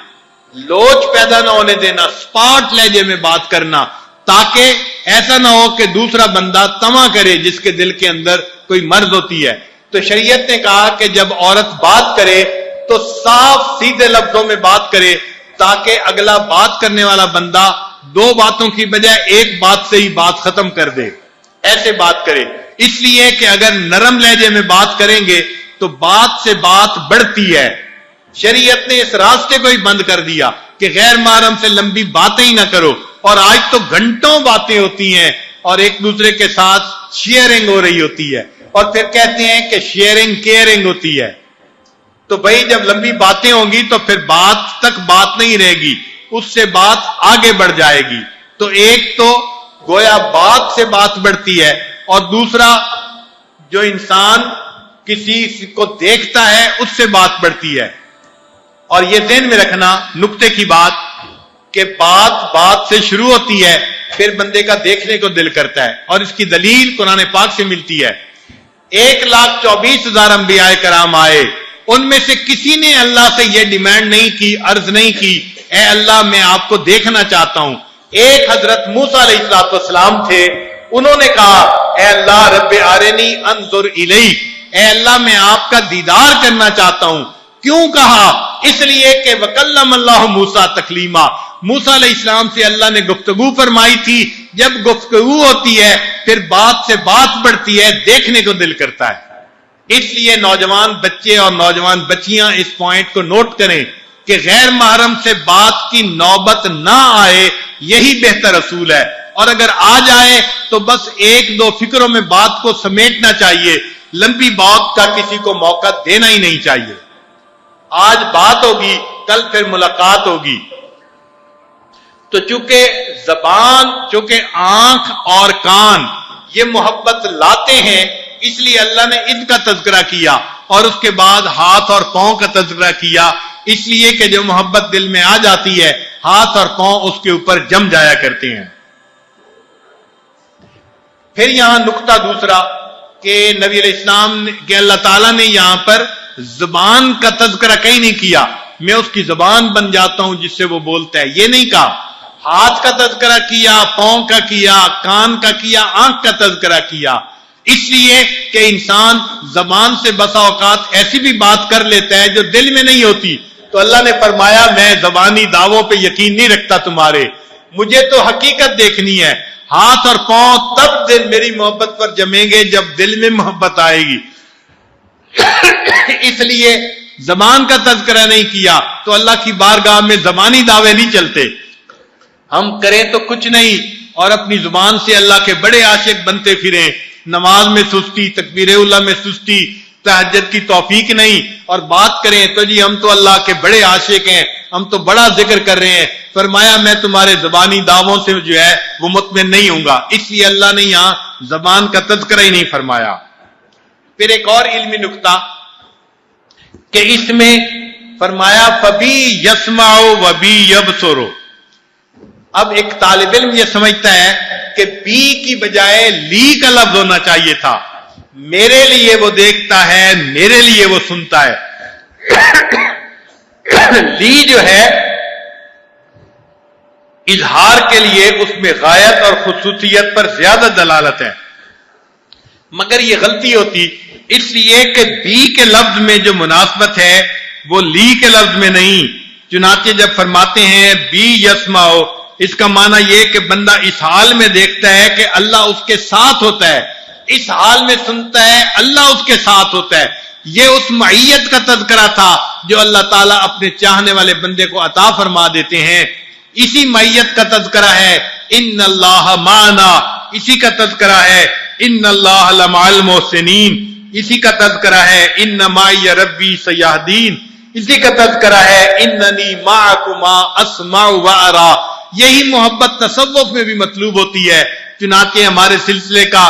لوچ پیدا نہ ہونے دینا، سپاٹ لہجے میں بات کرنا، تاکہ ایسا نہ ہو کہ دوسرا بندہ طمع کرے جس کے دل کے اندر کوئی مرض ہوتی ہے. تو شریعت نے کہا کہ جب عورت بات کرے تو صاف سیدھے لفظوں میں بات کرے، تاکہ اگلا بات کرنے والا بندہ دو باتوں کی بجائے ایک بات سے ہی بات ختم کر دے. ایسے بات کرے، اس لیے کہ اگر نرم لہجے میں بات کریں گے تو بات سے بات بڑھتی ہے. شریعت نے اس راستے کو ہی بند کر دیا کہ غیر محرم سے لمبی باتیں ہی نہ کرو، اور آج تو گھنٹوں باتیں ہوتی ہیں اور ایک دوسرے کے ساتھ شیئرنگ ہو رہی ہوتی ہے، اور پھر کہتے ہیں کہ شیئرنگ کیئرنگ ہوتی ہے. تو بھائی جب لمبی باتیں ہوں گی تو پھر بات تک بات نہیں رہے گی، اس سے بات آگے بڑھ جائے گی. تو ایک تو گویا بات سے بات بڑھتی ہے، اور دوسرا جو انسان کسی کو دیکھتا ہے اس سے بات بڑھتی ہے. اور یہ ذہن میں رکھنا نقطے کی بات کہ بات سے شروع ہوتی ہے، پھر بندے کا دیکھنے کو دل کرتا ہے، اور اس کی دلیل قرآن پاک سے ملتی ہے. 1,24,000 انبیاء کرام آئے، ان میں سے کسی نے اللہ سے یہ ڈیمانڈ نہیں کی، عرض نہیں کی اے اللہ میں آپ کو دیکھنا چاہتا ہوں. ایک حضرت موسیٰ علیہ السلام تھے، انہوں نے کہا اے اللہ رب ارنی انظر الیک، اے اللہ میں آپ کا دیدار کرنا چاہتا ہوں. کیوں کہا؟ اس لیے کہ وکلم اللہ موسیٰ تکلیما، موسیٰ علیہ السلام سے اللہ نے گفتگو فرمائی تھی. جب گفتگو ہوتی ہے پھر بات سے بات بڑھتی ہے، دیکھنے کو دل کرتا ہے. اس لیے نوجوان بچے اور نوجوان بچیاں اس پوائنٹ کو نوٹ کریں کہ غیر محرم سے بات کی نوبت نہ آئے، یہی بہتر اصول ہے. اور اگر آ جائے تو بس ایک دو فکروں میں بات کو سمیٹنا چاہیے، لمبی بات کا کسی کو موقع دینا ہی نہیں چاہیے. آج بات ہوگی، کل پھر ملاقات ہوگی. تو چونکہ آنکھ اور کان یہ محبت لاتے ہیں، اس لیے اللہ نے ان کا تذکرہ کیا، اور اس کے بعد ہاتھ اور پاؤں کا تذکرہ کیا، اس لیے کہ جو محبت دل میں آ جاتی ہے ہاتھ اور پاؤں اس کے اوپر جم جایا کرتے ہیں. پھر یہاں نقطہ دوسرا کہ نبی علیہ السلام کہ اللہ تعالیٰ نے یہاں پر زبان کا تذکرہ کہیں نہیں کیا، میں اس کی زبان بن جاتا ہوں جس سے وہ بولتا ہے، یہ نہیں کہا. ہاتھ کا تذکرہ کیا، پاؤں کا کیا، کان کا کیا، آنکھ کا تذکرہ کیا، اس لیے کہ انسان زبان سے بسا اوقات ایسی بھی بات کر لیتا ہے جو دل میں نہیں ہوتی. تو اللہ نے فرمایا میں زبانی دعووں پہ یقین نہیں رکھتا تمہارے، مجھے تو حقیقت دیکھنی ہے. ہاتھ اور پاؤں تب دل میری محبت پر جمیں گے جب دل میں محبت آئے گی. اس لیے زبان کا تذکرہ نہیں کیا. تو اللہ کی بارگاہ میں زبانی دعوے نہیں چلتے، ہم کریں تو کچھ نہیں اور اپنی زبان سے اللہ کے بڑے عاشق بنتے پھریں. نماز میں سستی، تکبیر اللہ میں سستی، تہجد کی توفیق نہیں، اور بات کریں تو جی ہم تو اللہ کے بڑے عاشق ہیں، ہم تو بڑا ذکر کر رہے ہیں. فرمایا میں تمہارے زبانی دعووں سے جو ہے وہ مطمئن نہیں ہوں گا. اس لیے اللہ نے یہاں زبان کا تذکرہ ہی نہیں فرمایا. پھر ایک اور علمی نکتہ کہ اس میں فرمایا فبی یسمع و بی یبصر. اب ایک طالب علم یہ سمجھتا ہے کہ بی کی بجائے لی کا لفظ ہونا چاہیے تھا، میرے لیے وہ دیکھتا ہے، میرے لیے وہ سنتا ہے. لی جو ہے اظہار کے لیے اس میں غایت اور خصوصیت پر زیادہ دلالت ہے، مگر یہ غلطی ہوتی اس لیے کہ بی کے لفظ میں جو مناسبت ہے وہ لی کے لفظ میں نہیں. چنانچہ جب فرماتے ہیں بی یسمع، اس کا معنی یہ کہ بندہ اس حال میں دیکھتا ہے کہ اللہ اس کے ساتھ ہوتا ہے، اس حال میں سنتا ہے اللہ اس کے ساتھ ہوتا ہے. یہ اس معیت کا تذکرہ تھا جو اللہ تعالیٰ اپنے چاہنے والے بندے کو عطا فرما دیتے ہیں. اسی معیت کا تذکرہ ہے ان اللہ معنا، اسی کا تذکرہ ہے ان اللہ لمع المحسنین، اسی کا تذکرہ ہے ان معی ربی سیہدین، اسی کا تذکرہ ہے اننی معکما اسمع و ارا. یہی محبت تصوف میں بھی مطلوب ہوتی ہے. چنانچہ ہمارے سلسلے کا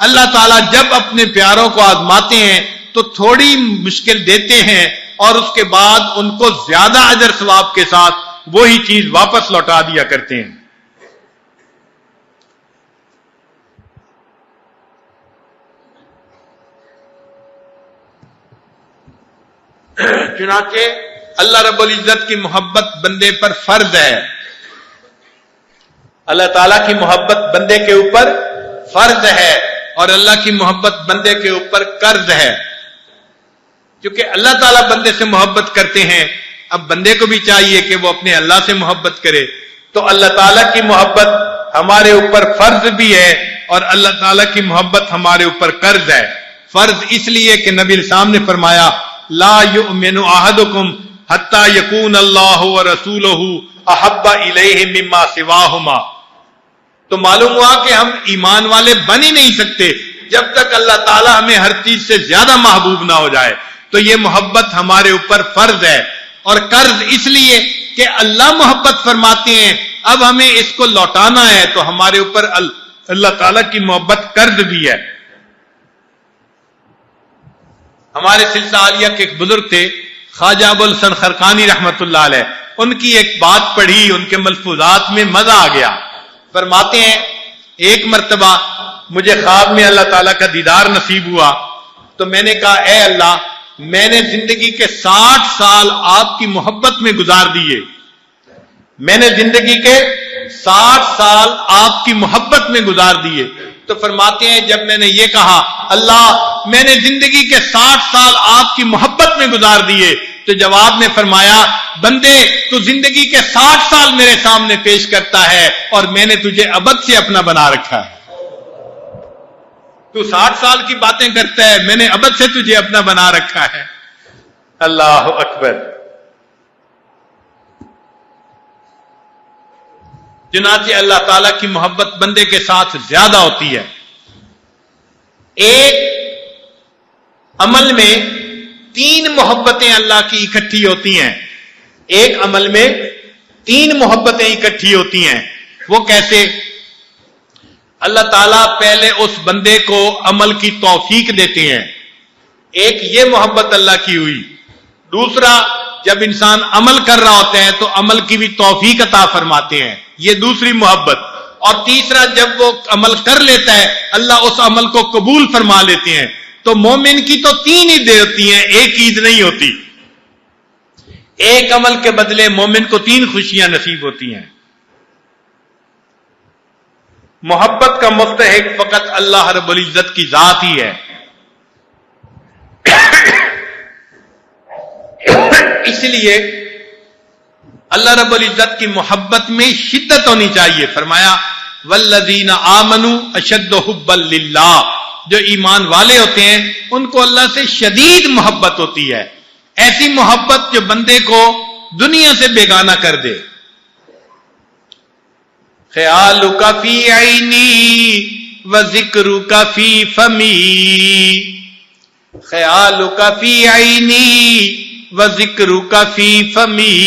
اللہ تعالیٰ جب اپنے پیاروں کو آزماتے ہیں تو تھوڑی مشکل دیتے ہیں اور اس کے بعد ان کو زیادہ اجر ثواب کے ساتھ وہی چیز واپس لوٹا دیا کرتے ہیں. چنانچہ اللہ رب العزت کی محبت بندے پر فرض ہے. اللہ تعالیٰ کی محبت بندے کے اوپر فرض ہے اور اللہ کی محبت بندے کے اوپر قرض ہے. کیونکہ اللہ تعالیٰ بندے سے محبت کرتے ہیں، اب بندے کو بھی چاہیے کہ وہ اپنے اللہ سے محبت کرے. تو اللہ تعالیٰ کی محبت ہمارے اوپر فرض بھی ہے اور اللہ تعالیٰ کی محبت ہمارے اوپر قرض ہے. فرض اس لیے کہ نبی الاسلام نے فرمایا لا یؤمن احدکم حتی یکون اللہ ورسولہ احب الیہ مما سواہما. تو معلوم ہوا کہ ہم ایمان والے بن ہی نہیں سکتے جب تک اللہ تعالیٰ ہمیں ہر چیز سے زیادہ محبوب نہ ہو جائے. تو یہ محبت ہمارے اوپر فرض ہے اور قرض اس لیے کہ اللہ محبت فرماتے ہیں، اب ہمیں اس کو لوٹانا ہے تو ہمارے اوپر اللہ تعالیٰ کی محبت قرض بھی ہے. ہمارے سلسلہ عالیہ کے ایک بزرگ تھے خواجہ ابو الحسن خرقانی رحمت اللہ علیہ، ان کی ایک بات پڑھی، ان کے ملفوظات میں مزہ آ گیا. فرماتے ہیں ایک مرتبہ مجھے خواب میں اللہ تعالیٰ کا دیدار نصیب ہوا تو میں نے کہا اے اللہ، میں نے زندگی کے 60 سال آپ کی محبت میں گزار دیے، میں نے زندگی کے 60 سال آپ کی محبت میں گزار دیے. تو فرماتے ہیں جب میں نے یہ کہا اللہ میں نے زندگی کے 60 سال آپ کی محبت میں گزار دیے، تو جواب میں فرمایا بندے تو زندگی کے 60 سال میرے سامنے پیش کرتا ہے اور میں نے تجھے ابد سے اپنا بنا رکھا ہے. تو 60 سال کی باتیں کرتا ہے، میں نے ابد سے تجھے اپنا بنا رکھا ہے. اللہ اکبر. چنانچہ اللہ تعالیٰ کی محبت بندے کے ساتھ زیادہ ہوتی ہے. ایک عمل میں 3 محبتیں اللہ کی اکٹھی ہوتی ہیں. ایک عمل میں 3 محبتیں اکٹھی ہوتی ہیں. وہ کیسے؟ اللہ تعالیٰ پہلے اس بندے کو عمل کی توفیق دیتے ہیں. ایک یہ محبت اللہ کی ہوئی. دوسرا جب انسان عمل کر رہا ہوتا ہے تو عمل کی بھی توفیق عطا فرماتے ہیں، یہ دوسری محبت. اور تیسرا جب وہ عمل کر لیتا ہے اللہ اس عمل کو قبول فرما لیتے ہیں. تو مومن کی تو 3 عیدیں ہوتی ہیں، ایک عید نہیں ہوتی. ایک عمل کے بدلے مومن کو 3 خوشیاں نصیب ہوتی ہیں. محبت کا مستحق فقط اللہ رب العزت کی ذات ہی ہے. اس لیے اللہ رب العزت کی محبت میں شدت ہونی چاہیے. فرمایا والذین آمنوا اشد حبا للہ، جو ایمان والے ہوتے ہیں ان کو اللہ سے شدید محبت ہوتی ہے. ایسی محبت جو بندے کو دنیا سے بیگانہ کر دے. خیالک فی عینی وذکرک فی فمی، خیالک فی عینی وذکرک فی فمی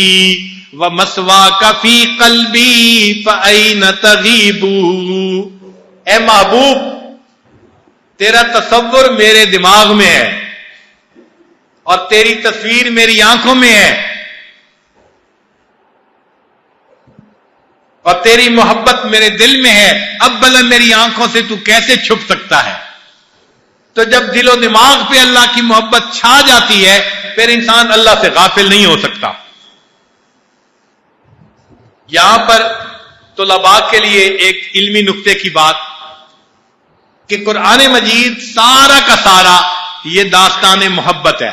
ومثواک فی قلبی فأین تغیب. اے محبوب تیرا تصور میرے دماغ میں ہے اور تیری تصویر میری آنکھوں میں ہے اور تیری محبت میرے دل میں ہے. اب بھلا میری آنکھوں سے تو کیسے چھپ سکتا ہے؟ تو جب دل و دماغ پہ اللہ کی محبت چھا جاتی ہے پھر انسان اللہ سے غافل نہیں ہو سکتا. یہاں پر طلباء کے لیے ایک علمی نقطے کی بات کہ قرآن مجید سارا کا سارا یہ داستان محبت ہے.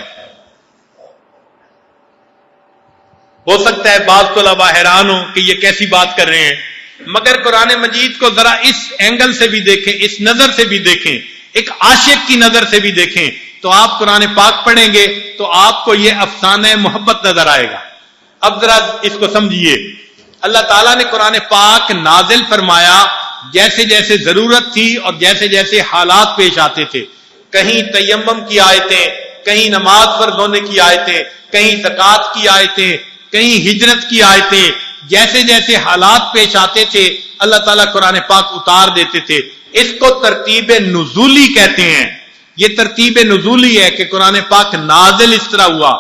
ہو سکتا ہے بعض طلباء حیران ہوں کہ یہ کیسی بات کر رہے ہیں، مگر قرآن مجید کو ذرا اس اینگل سے بھی دیکھیں، اس نظر سے بھی دیکھیں، ایک عاشق کی نظر سے بھی دیکھیں تو آپ قرآن پاک پڑھیں گے تو آپ کو یہ افسانہ محبت نظر آئے گا. اب ذرا اس کو سمجھیے. اللہ تعالیٰ نے قرآن پاک نازل فرمایا جیسے جیسے ضرورت تھی اور جیسے جیسے حالات پیش آتے تھے. کہیں تیمم کی آیتیں، کہیں نماز فرض ہونے کی آیتیں، کہیں زکوٰۃ کی آیتیں، کہیں ہجرت کی آیتیں. جیسے جیسے حالات پیش آتے تھے اللہ تعالیٰ قرآن پاک اتار دیتے تھے. اس کو ترتیب نزولی کہتے ہیں. یہ ترتیب نزولی ہے کہ قرآن پاک نازل اس طرح ہوا.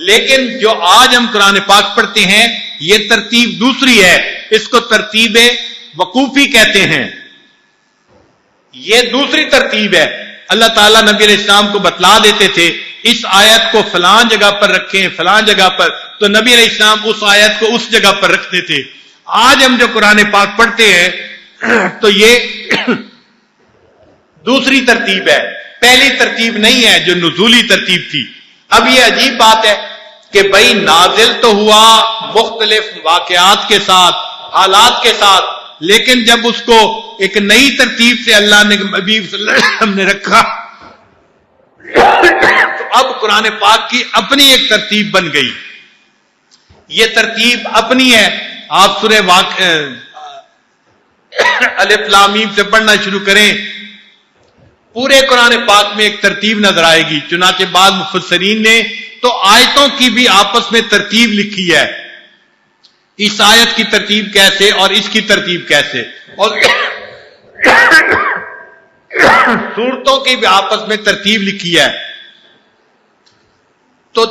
لیکن جو آج ہم قرآن پاک پڑھتے ہیں یہ ترتیب دوسری ہے. اس کو ترتیب وقوفی کہتے ہیں. یہ دوسری ترتیب ہے. اللہ تعالیٰ نبی علیہ السلام کو بتلا دیتے تھے اس آیت کو فلان جگہ پر رکھیں فلان جگہ پر, تو نبی علیہ السلام اس آیت کو اس جگہ پر رکھتے تھے. آج ہم جو قرآن پاک پڑھتے ہیں تو یہ دوسری ترتیب ہے, پہلی ترتیب نہیں ہے جو نزولی ترتیب تھی. اب یہ عجیب بات ہے کہ بھائی نازل تو ہوا مختلف واقعات کے ساتھ, حالات کے ساتھ, لیکن جب اس کو ایک نئی ترتیب سے اللہ نے نبی صلی اللہ علیہ وسلم نے رکھا تو اب قرآن پاک کی اپنی ایک ترتیب بن گئی. یہ ترتیب اپنی ہے. آپ سورہ الف لام میم سے پڑھنا شروع کریں, پورے قرآن پاک میں ایک ترتیب نظر آئے گی. چنانچہ بعض مفسرین نے تو آیتوں کی بھی آپس میں ترتیب لکھی ہے. اس آیت کی ترتیب کیسے اور اس کی ترتیب کیسے, اور سورتوں کی بھی آپس میں ترتیب لکھی ہے. تو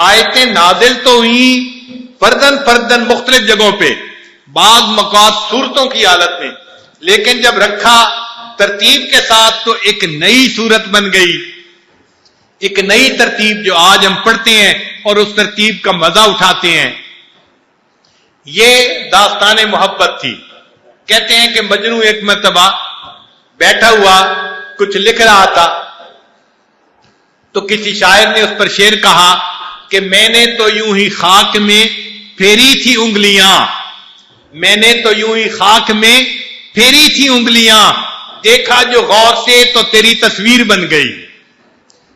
آیتیں نازل تو ہوئی فردن فردن مختلف جگہوں پہ, بعض مقامات سورتوں کی حالت میں, لیکن جب رکھا ترتیب کے ساتھ تو ایک نئی صورت بن گئی, ایک نئی ترتیب جو آج ہم پڑھتے ہیں اور اس ترتیب کا مزہ اٹھاتے ہیں. یہ داستان محبت تھی. کہتے ہیں کہ مجنو ایک مرتبہ بیٹھا ہوا کچھ لکھ رہا تھا تو کسی شاعر نے اس پر شعر کہا کہ میں نے تو یوں ہی خاک میں پھیری تھی انگلیاں, میں نے تو یوں ہی خاک میں پھیری تھی انگلیاں, دیکھا جو غور سے تو تیری تصویر بن گئی.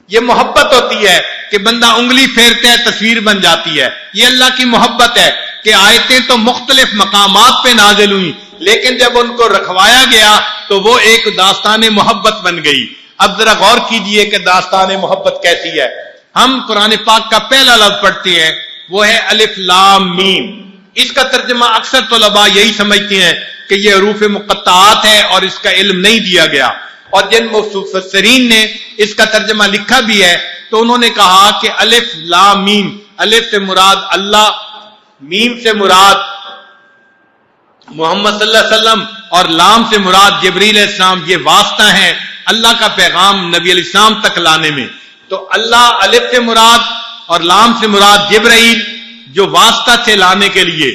یہ محبت ہوتی ہے کہ بندہ انگلی پھیرتا ہے تصویر بن جاتی ہے. یہ اللہ کی محبت ہے کہ آیتیں تو مختلف مقامات پہ نازل ہوئی, لیکن جب ان کو رکھوایا گیا تو وہ ایک داستان محبت بن گئی. اب ذرا غور کیجئے کہ داستان محبت کیسی ہے. ہم قرآن پاک کا پہلا لفظ پڑھتے ہیں وہ ہے الف لام میم. اس کا ترجمہ اکثر طلباء یہی سمجھتے ہیں کہ یہ حروف مقطعات ہے اور اس کا علم نہیں دیا گیا, اور جن مفسرین نے اس کا ترجمہ لکھا بھی ہے تو انہوں نے کہا کہ الف لام میم, الف سے مراد اللہ, میم سے مراد محمد صلی اللہ علیہ وسلم, اور لام سے مراد جبریل علیہ السلام. یہ واسطہ ہیں اللہ کا پیغام نبی علیہ السلام تک لانے میں. تو اللہ الف سے مراد اور لام سے مراد جبرائیل جو واسطہ تھے لانے کے لیے,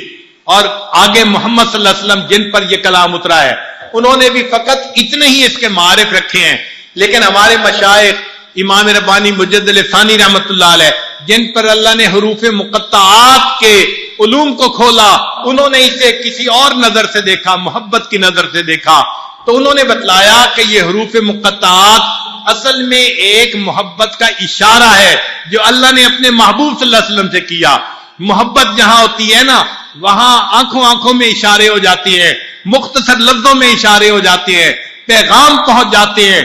اور آگے محمد صلی اللہ علیہ وسلم جن پر یہ کلام اترا ہے. انہوں نے بھی فقط اتنے ہی اس کے معارف رکھے ہیں, لیکن ہمارے مشائخ امام ربانی مجدد ثانی رحمت اللہ علیہ جن پر اللہ نے حروف مقطعات کے علوم کو کھولا, انہوں نے اسے کسی اور نظر سے دیکھا, محبت کی نظر سے دیکھا. تو انہوں نے بتلایا کہ یہ حروف مقطعات اصل میں ایک محبت کا اشارہ ہے جو اللہ نے اپنے محبوب صلی اللہ علیہ وسلم سے کیا. محبت جہاں ہوتی ہے نا وہاں آنکھوں آنکھوں میں اشارے ہو جاتے ہیں, مختصر لفظوں میں اشارے ہو جاتے ہیں, پیغام پہنچ جاتے ہیں.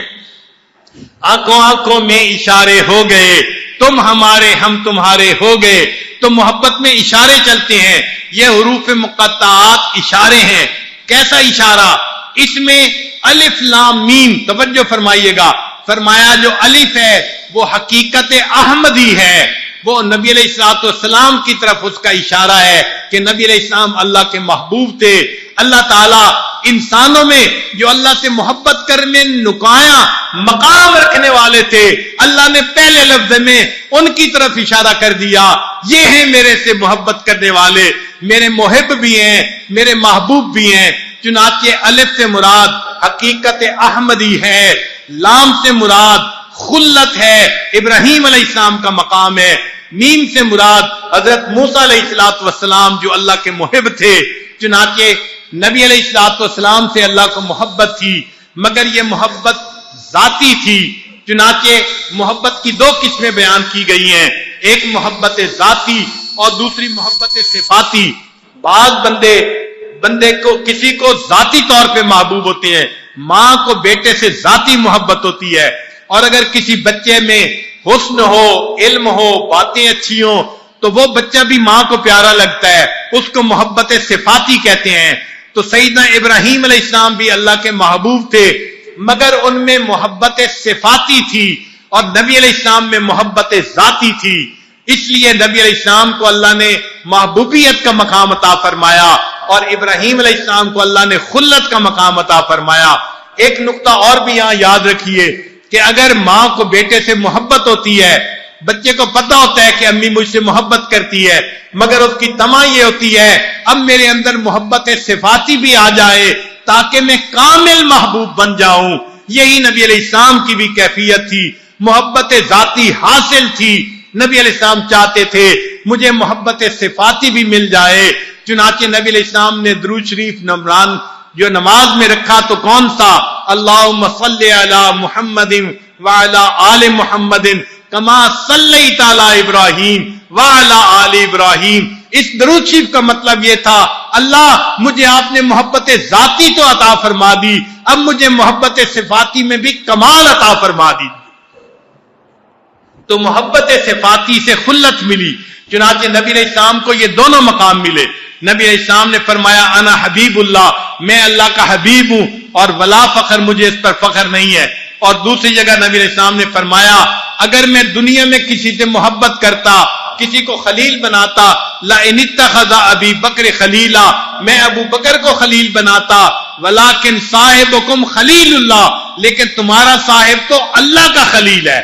آنکھوں آنکھوں میں اشارے ہو گئے, تم ہمارے ہم تمہارے ہو گئے. تو محبت میں اشارے چلتے ہیں. یہ حروف مقطعات اشارے ہیں. کیسا اشارہ؟ اس میں الف لام میم, توجہ فرمائیے گا, فرمایا جو الف ہے وہ حقیقت احمدی ہے, وہ نبی علیہ الصلوۃ والسلام کی طرف اس کا اشارہ ہے کہ نبی علیہ السلام اللہ کے محبوب تھے. اللہ تعالیٰ انسانوں میں جو اللہ سے محبت کرنے نکایا مقام رکھنے والے تھے, اللہ نے پہلے لفظ میں ان کی طرف اشارہ کر دیا, یہ ہیں میرے سے محبت کرنے والے, میرے محب بھی ہیں, میرے محبوب بھی ہیں. چنانچہ الف سے مراد حقیقت احمدی ہے, لام سے مراد خلت ہے, ابراہیم علیہ السلام کا مقام ہے, میم سے مراد حضرت موسیٰ علیہ السلام جو اللہ کے محب تھے. چنانچہ نبی علیہ الصلوۃ والسلام سے اللہ کو محبت تھی, مگر یہ محبت ذاتی تھی. چنانچہ محبت کی دو قسمیں بیان کی گئی ہیں, ایک محبت ذاتی اور دوسری محبت صفاتی. بعض بندے کو کسی کو ذاتی طور پہ محبوب ہوتے ہیں, ماں کو بیٹے سے ذاتی محبت ہوتی ہے, اور اگر کسی بچے میں حسن ہو, علم ہو, باتیں اچھی ہوں تو وہ بچہ بھی ماں کو پیارا لگتا ہے, اس کو محبت صفاتی کہتے ہیں. تو سیدنا ابراہیم علیہ السلام بھی اللہ کے محبوب تھے, مگر ان میں محبت صفاتی تھی اور نبی علیہ السلام میں محبت ذاتی تھی. اس لیے نبی علیہ السلام کو اللہ نے محبوبیت کا مقام عطا فرمایا اور ابراہیم علیہ السلام کو اللہ نے خلت کا مقام عطا فرمایا. ایک نقطہ اور بھی یہاں یاد رکھیے کہ اگر ماں کو بیٹے سے محبت ہوتی ہے، بچے کو پتہ ہوتا ہے کہ امی مجھ سے محبت کرتی ہے، مگر اس کی تمنا یہ ہوتی ہے اب میرے اندر محبت صفاتی بھی آ جائے تاکہ میں کامل محبوب بن جاؤں. یہی نبی علیہ السلام کی بھی کیفیت تھی، محبت ذاتی حاصل تھی. نبی علیہ السلام چاہتے تھے مجھے محبت صفاتی بھی مل جائے. چنانچہ نبی علیہ السلام نے درود شریف نمران جو نماز میں رکھا تو کون سا؟ اللہم صلی علی محمد وعلی آل محمد کما صلیت علی ابراہیم وعلی آل ابراہیم. اس درود شریف کا مطلب یہ تھا اللہ مجھے آپ نے محبت ذاتی تو عطا فرما دی، اب مجھے محبت صفاتی میں بھی کمال عطا فرما دی. تو محبت صفاتی سے خلت ملی. چنانچہ نبی علیہ السلام کو یہ دونوں مقام ملے. نبی علیہ السلام نے فرمایا انا حبیب اللہ، میں اللہ کا حبیب ہوں اور ولا فخر، مجھے اس پر فخر نہیں ہے. اور دوسری جگہ نبی علیہ السلام نے فرمایا اگر میں دنیا میں کسی سے محبت کرتا، کسی کو خلیل بناتا، لئن اتخذ ابی بکر خلیلا، میں ابو بکر کو خلیل بناتا، ولکن صاحبکم خلیل اللہ، لیکن تمہارا صاحب تو اللہ کا خلیل ہے.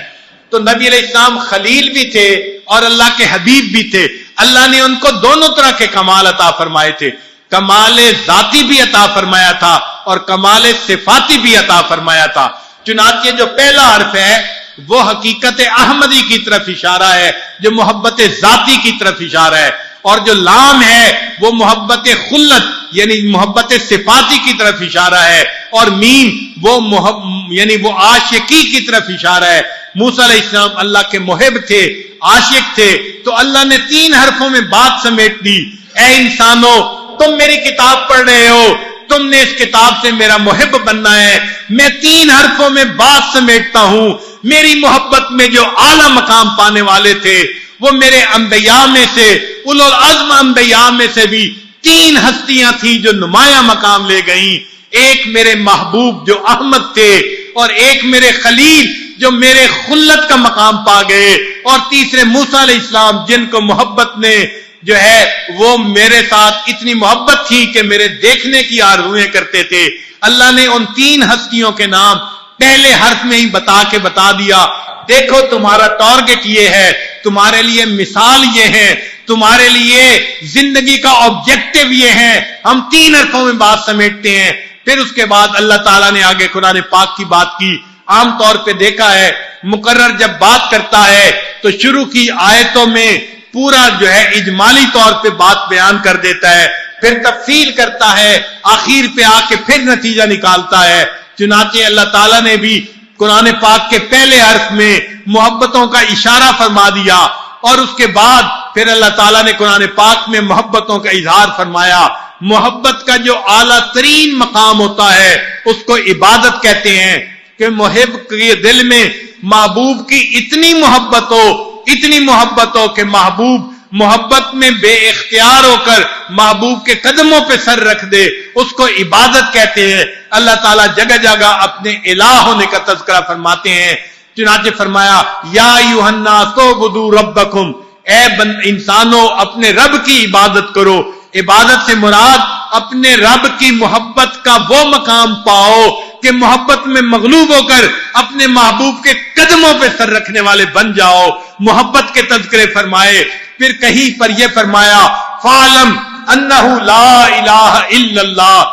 تو نبی علیہ السلام خلیل بھی تھے اور اللہ کے حبیب بھی تھے. اللہ نے ان کو دونوں طرح کے کمال عطا فرمائے تھے، کمال ذاتی بھی عطا فرمایا تھا اور کمال صفاتی بھی عطا فرمایا تھا. چنانچہ جو پہلا حرف ہے وہ حقیقت احمدی کی طرف اشارہ ہے، جو محبت ذاتی کی طرف اشارہ ہے، اور جو لام ہے وہ محبت خلت یعنی محبت صفاتی کی طرف اشارہ ہے، اور میم وہ یعنی وہ عاشقی کی طرف اشارہ ہے. موسیٰ علیہ السلام اللہ کے محب تھے، عاشق تھے، تو اللہ نے 3 حرفوں میں بات سمیٹ دی. اے انسانو تم میری کتاب پڑھ رہے ہو، تم نے اس کتاب سے میرا محب بننا ہے. میں 3 حرفوں میں بات سمیٹتا ہوں. میری محبت میں جو اعلیٰ مقام پانے والے تھے وہ میرے انبیاء میں سے، اولو العزم انبیاء میں سے بھی 3 ہستیاں تھیں جو نمایاں مقام لے گئیں. ایک میرے محبوب جو احمد تھے، اور ایک میرے خلیل جو میرے خلت کا مقام پا گئے، اور تیسرے موسیٰ علیہ السلام جن کو محبت نے جو ہے وہ میرے ساتھ اتنی محبت تھی کہ میرے دیکھنے کی آرزویں کرتے تھے. اللہ نے ان 3 ہستیوں کے نام پہلے حرف میں ہی بتا دیا. دیکھو تمہارا ٹارگٹ یہ ہے، تمہارے لیے مثال یہ ہے، تمہارے لیے زندگی کا آبجیکٹو یہ ہے. ہم 3 حرفوں میں بات سمیٹتے ہیں. پھر اس کے بعد اللہ تعالیٰ نے آگے قرآن پاک کی بات کی. عام طور پہ دیکھا ہے مقرر جب بات کرتا ہے تو شروع کی آیتوں میں پورا جو ہے اجمالی طور پہ بات بیان کر دیتا ہے، پھر تفصیل کرتا ہے، آخر پہ آ کے پھر نتیجہ نکالتا ہے. چنانچہ اللہ تعالیٰ نے بھی قرآن پاک کے پہلے حرف میں محبتوں کا اشارہ فرما دیا، اور اس کے بعد پھر اللہ تعالیٰ نے قرآن پاک میں محبتوں کا اظہار فرمایا. محبت کا جو اعلیٰ ترین مقام ہوتا ہے اس کو عبادت کہتے ہیں، کہ محب کے دل میں محبوب کی اتنی محبت ہو کہ محبوب محبت میں بے اختیار ہو کر محبوب کے قدموں پہ سر رکھ دے، اس کو عبادت کہتے ہیں. اللہ تعالیٰ جگہ جگہ اپنے الہ ہونے کا تذکرہ فرماتے ہیں. چنانچہ فرمایا یا ایھا الناس اعبدوا ربکم، اے انسانوں اپنے رب کی عبادت کرو. عبادت سے مراد اپنے رب کی محبت کا وہ مقام پاؤ کہ محبت میں مغلوب ہو کر اپنے محبوب کے قدموں پہ سر رکھنے والے بن جاؤ. محبت کے تذکرے فرمائے. پھر کہیں پر یہ فرمایا فَعْلَمْ أَنَّهُ لَا إِلَٰهَ إِلَّا اللَّهُ،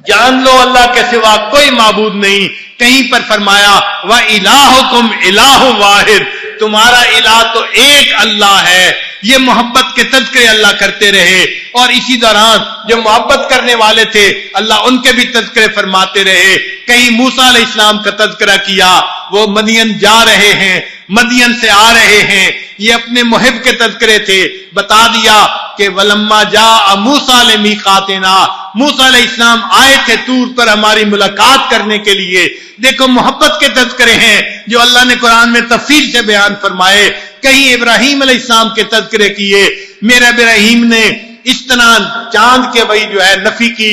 جان لو اللہ کے سوا کوئی معبود نہیں. کہیں پر فرمایا وَإِلَٰهُكُمْ إِلَٰهٌ وَاحِدٌ، تمہارا الہ تو ایک اللہ ہے. یہ محبت کے تذکرے اللہ کرتے رہے، اور اسی دوران جو محبت کرنے والے تھے اللہ ان کے بھی تذکرے فرماتے رہے. کہیں موسیٰ علیہ السلام کا تذکرہ کیا، وہ مدین جا رہے ہیں، مدین سے آ رہے ہیں، یہ اپنے محب کے تذکرے تھے. بتا دیا کہ وَلَمَّا جَاءَ مُوسَىٰ لِمِيقَاتِنَا، موسیٰ علیہ السلام آئے تھے طور پر ہماری ملاقات کرنے کے لیے. دیکھو محبت کے تذکرے ہیں جو اللہ نے قرآن میں تفصیل سے بیان فرمائے. کہیں ابراہیم علیہ السلام کے تذکرے کیے، میرا ابراہیم نے اس طرح چاند کے وہی جو ہے نفی کی،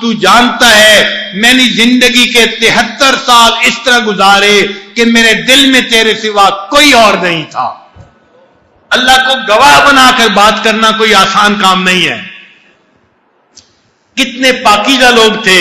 تو جانتا ہے میں نے زندگی کے 73 سال اس طرح گزارے کہ میرے دل میں تیرے سوا کوئی اور نہیں تھا. اللہ کو گواہ بنا کر بات کرنا کوئی آسان کام نہیں ہے. کتنے پاکیزہ لوگ تھے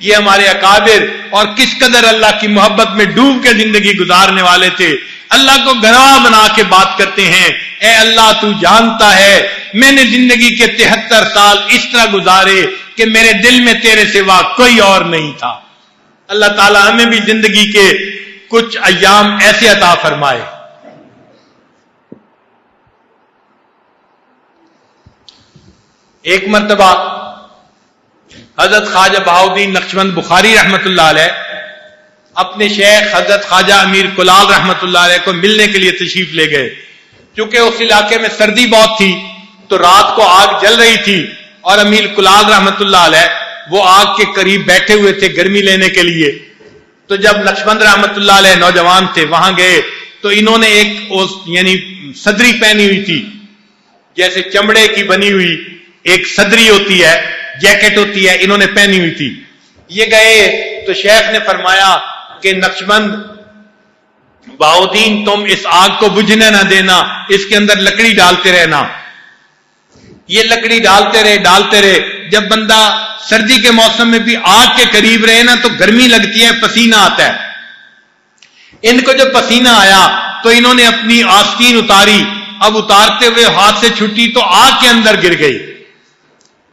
یہ ہمارے اکابر، اور کس قدر اللہ کی محبت میں ڈوب کے زندگی گزارنے والے تھے. اللہ کو گواہ بنا کے بات کرتے ہیں، اے اللہ تو جانتا ہے میں نے زندگی کے 73 سال اس طرح گزارے کہ میرے دل میں تیرے سوا کوئی اور نہیں تھا. اللہ تعالی ہمیں بھی زندگی کے کچھ ایام ایسے عطا فرمائے. ایک مرتبہ حضرت خواجہ بہاؤالدین نقشبند بخاری رحمت اللہ علیہ اپنے شیخ حضرت خواجہ امیر کلال رحمت اللہ علیہ کو ملنے کے لیے تشریف لے گئے. چونکہ اس علاقے میں سردی بہت تھی تو رات کو آگ جل رہی تھی، اور امیر کلال رحمت اللہ علیہ وہ آگ کے قریب بیٹھے ہوئے تھے گرمی لینے کے لیے. تو جب نقشبند رحمت اللہ علیہ نوجوان تھے وہاں گئے تو انہوں نے ایک یعنی صدری پہنی ہوئی تھی، جیسے چمڑے کی بنی ہوئی ایک صدری ہوتی ہے، جیکٹ ہوتی ہے، انہوں نے پہنی ہوئی تھی. یہ گئے تو شیخ نے فرمایا کہ نقشبند بہاؤالدین تم اس آگ کو بجھنے نہ دینا، اس کے اندر لکڑی ڈالتے رہنا. یہ لکڑی ڈالتے رہے. جب بندہ سردی کے موسم میں بھی آگ کے قریب رہے نا تو گرمی لگتی ہے، پسینہ آتا ہے. ان کو جب پسینہ آیا تو انہوں نے اپنی آستین اتاری. اب اتارتے ہوئے ہاتھ سے چھٹی تو آگ کے اندر گر گئی.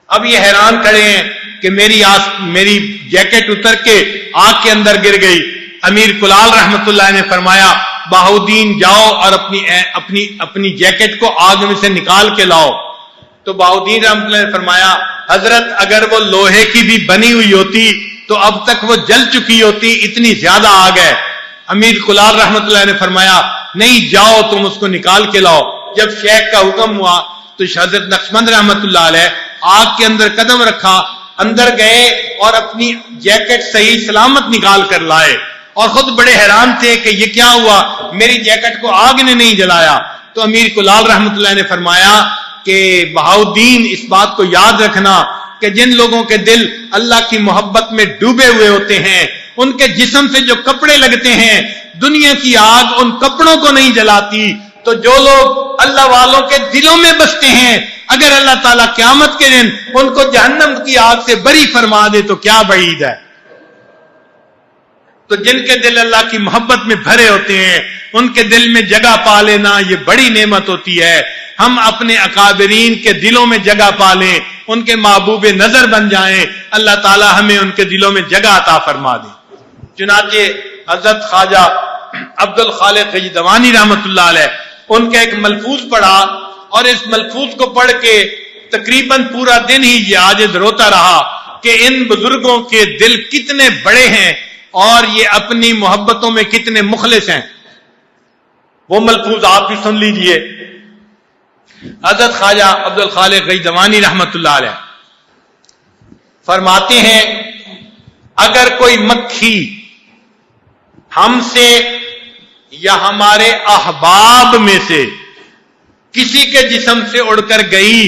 اب یہ حیران کھڑے ہیں کہ میری جیکٹ اتر کے آگ کے اندر گر گئی. امیر کلال رحمت اللہ نے فرمایا بہاؤالدین جاؤ اور اپنی جیکٹ کو آگ میں سے نکال کے لاؤ. تو بہاؤالدین رحمت اللہ نے فرمایا حضرت اگر وہ لوہے کی بھی بنی ہوئی ہوتی تو اب تک وہ جل چکی ہوتی، اتنی زیادہ آگ ہے. امیر کلال رحمت اللہ نے فرمایا نہیں جاؤ تم اس کو نکال کے لاؤ. جب شیخ کا حکم ہوا تو حضرت نقشبند رحمت اللہ علیہ آگ کے اندر قدم رکھا، اندر گئے اور اپنی جیکٹ صحیح سلامت نکال کر لائے. اور خود بڑے حیران تھے کہ یہ کیا ہوا، میری جیکٹ کو آگ نے نہیں جلایا. تو امیر کلال رحمت اللہ نے فرمایا کہ بہاؤالدین اس بات کو یاد رکھنا کہ جن لوگوں کے دل اللہ کی محبت میں ڈوبے ہوئے ہوتے ہیں ان کے جسم سے جو کپڑے لگتے ہیں دنیا کی آگ ان کپڑوں کو نہیں جلاتی. تو جو لوگ اللہ والوں کے دلوں میں بستے ہیں اگر اللہ تعالیٰ قیامت کے دن ان کو جہنم کی آگ سے بری فرما دے تو کیا بعید ہے. تو جن کے دل اللہ کی محبت میں بھرے ہوتے ہیں ان کے دل میں جگہ پا لینا یہ بڑی نعمت ہوتی ہے. ہم اپنے اکابرین کے دلوں میں جگہ پا لیں، ان کے محبوب نظر بن جائیں، اللہ تعالی ہمیں ان کے دلوں میں جگہ عطا فرما دے. چنانچہ حضرت خواجہ عبد الخالق غیدوانی رحمت اللہ علیہ ان کا ایک ملفوظ پڑھا، اور اس ملفوظ کو پڑھ کے تقریباً پورا دن ہی یہ عاجز روتا رہا کہ ان بزرگوں کے دل کتنے بڑے ہیں اور یہ اپنی محبتوں میں کتنے مخلص ہیں. وہ ملفوظ آپ بھی سن لیجئے. حضرت خواجہ عبد الخالق غیدوانی رحمت اللہ علیہ فرماتے ہیں اگر کوئی مکھی ہم سے یا ہمارے احباب میں سے کسی کے جسم سے اڑ کر گئی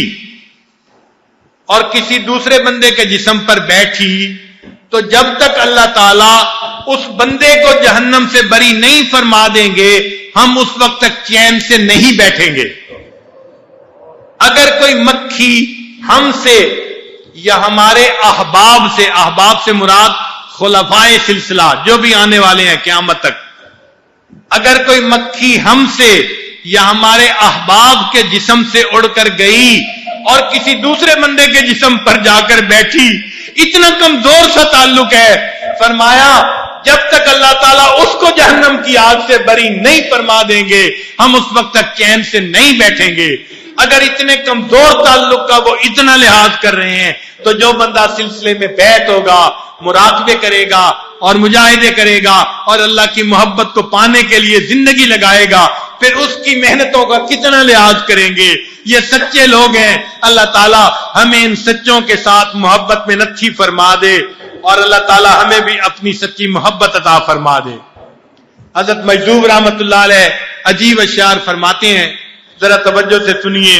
اور کسی دوسرے بندے کے جسم پر بیٹھی تو جب تک اللہ تعالیٰ اس بندے کو جہنم سے بری نہیں فرما دیں گے ہم اس وقت تک چین سے نہیں بیٹھیں گے. اگر کوئی مکھی ہم سے یا ہمارے احباب سے مراد خلفائے سلسلہ جو بھی آنے والے ہیں قیامت تک، اگر کوئی مکھی ہم سے یا ہمارے احباب کے جسم سے اڑ کر گئی اور کسی دوسرے بندے کے جسم پر جا کر بیٹھی، اتنا کمزور سا تعلق ہے، فرمایا جب تک اللہ تعالیٰ اس کو جہنم کی آگ سے بری نہیں فرما دیں گے ہم اس وقت تک چین سے نہیں بیٹھیں گے. اگر اتنے کمزور تعلق کا وہ اتنا لحاظ کر رہے ہیں تو جو بندہ سلسلے میں بیعت ہوگا، مراقبے کرے گا اور مجاہدے کرے گا اور اللہ کی محبت کو پانے کے لیے زندگی لگائے گا، پھر اس کی محنتوں کا کتنا لحاظ کریں گے. یہ سچے لوگ ہیں. اللہ تعالیٰ ہمیں ان سچوں کے ساتھ محبت میں نچھی فرما دے اور اللہ تعالیٰ ہمیں بھی اپنی سچی محبت عطا فرما دے. حضرت مجذوب رحمت اللہ علیہ عجیب اشعار فرماتے ہیں، ذرا توجہ سے سنیے.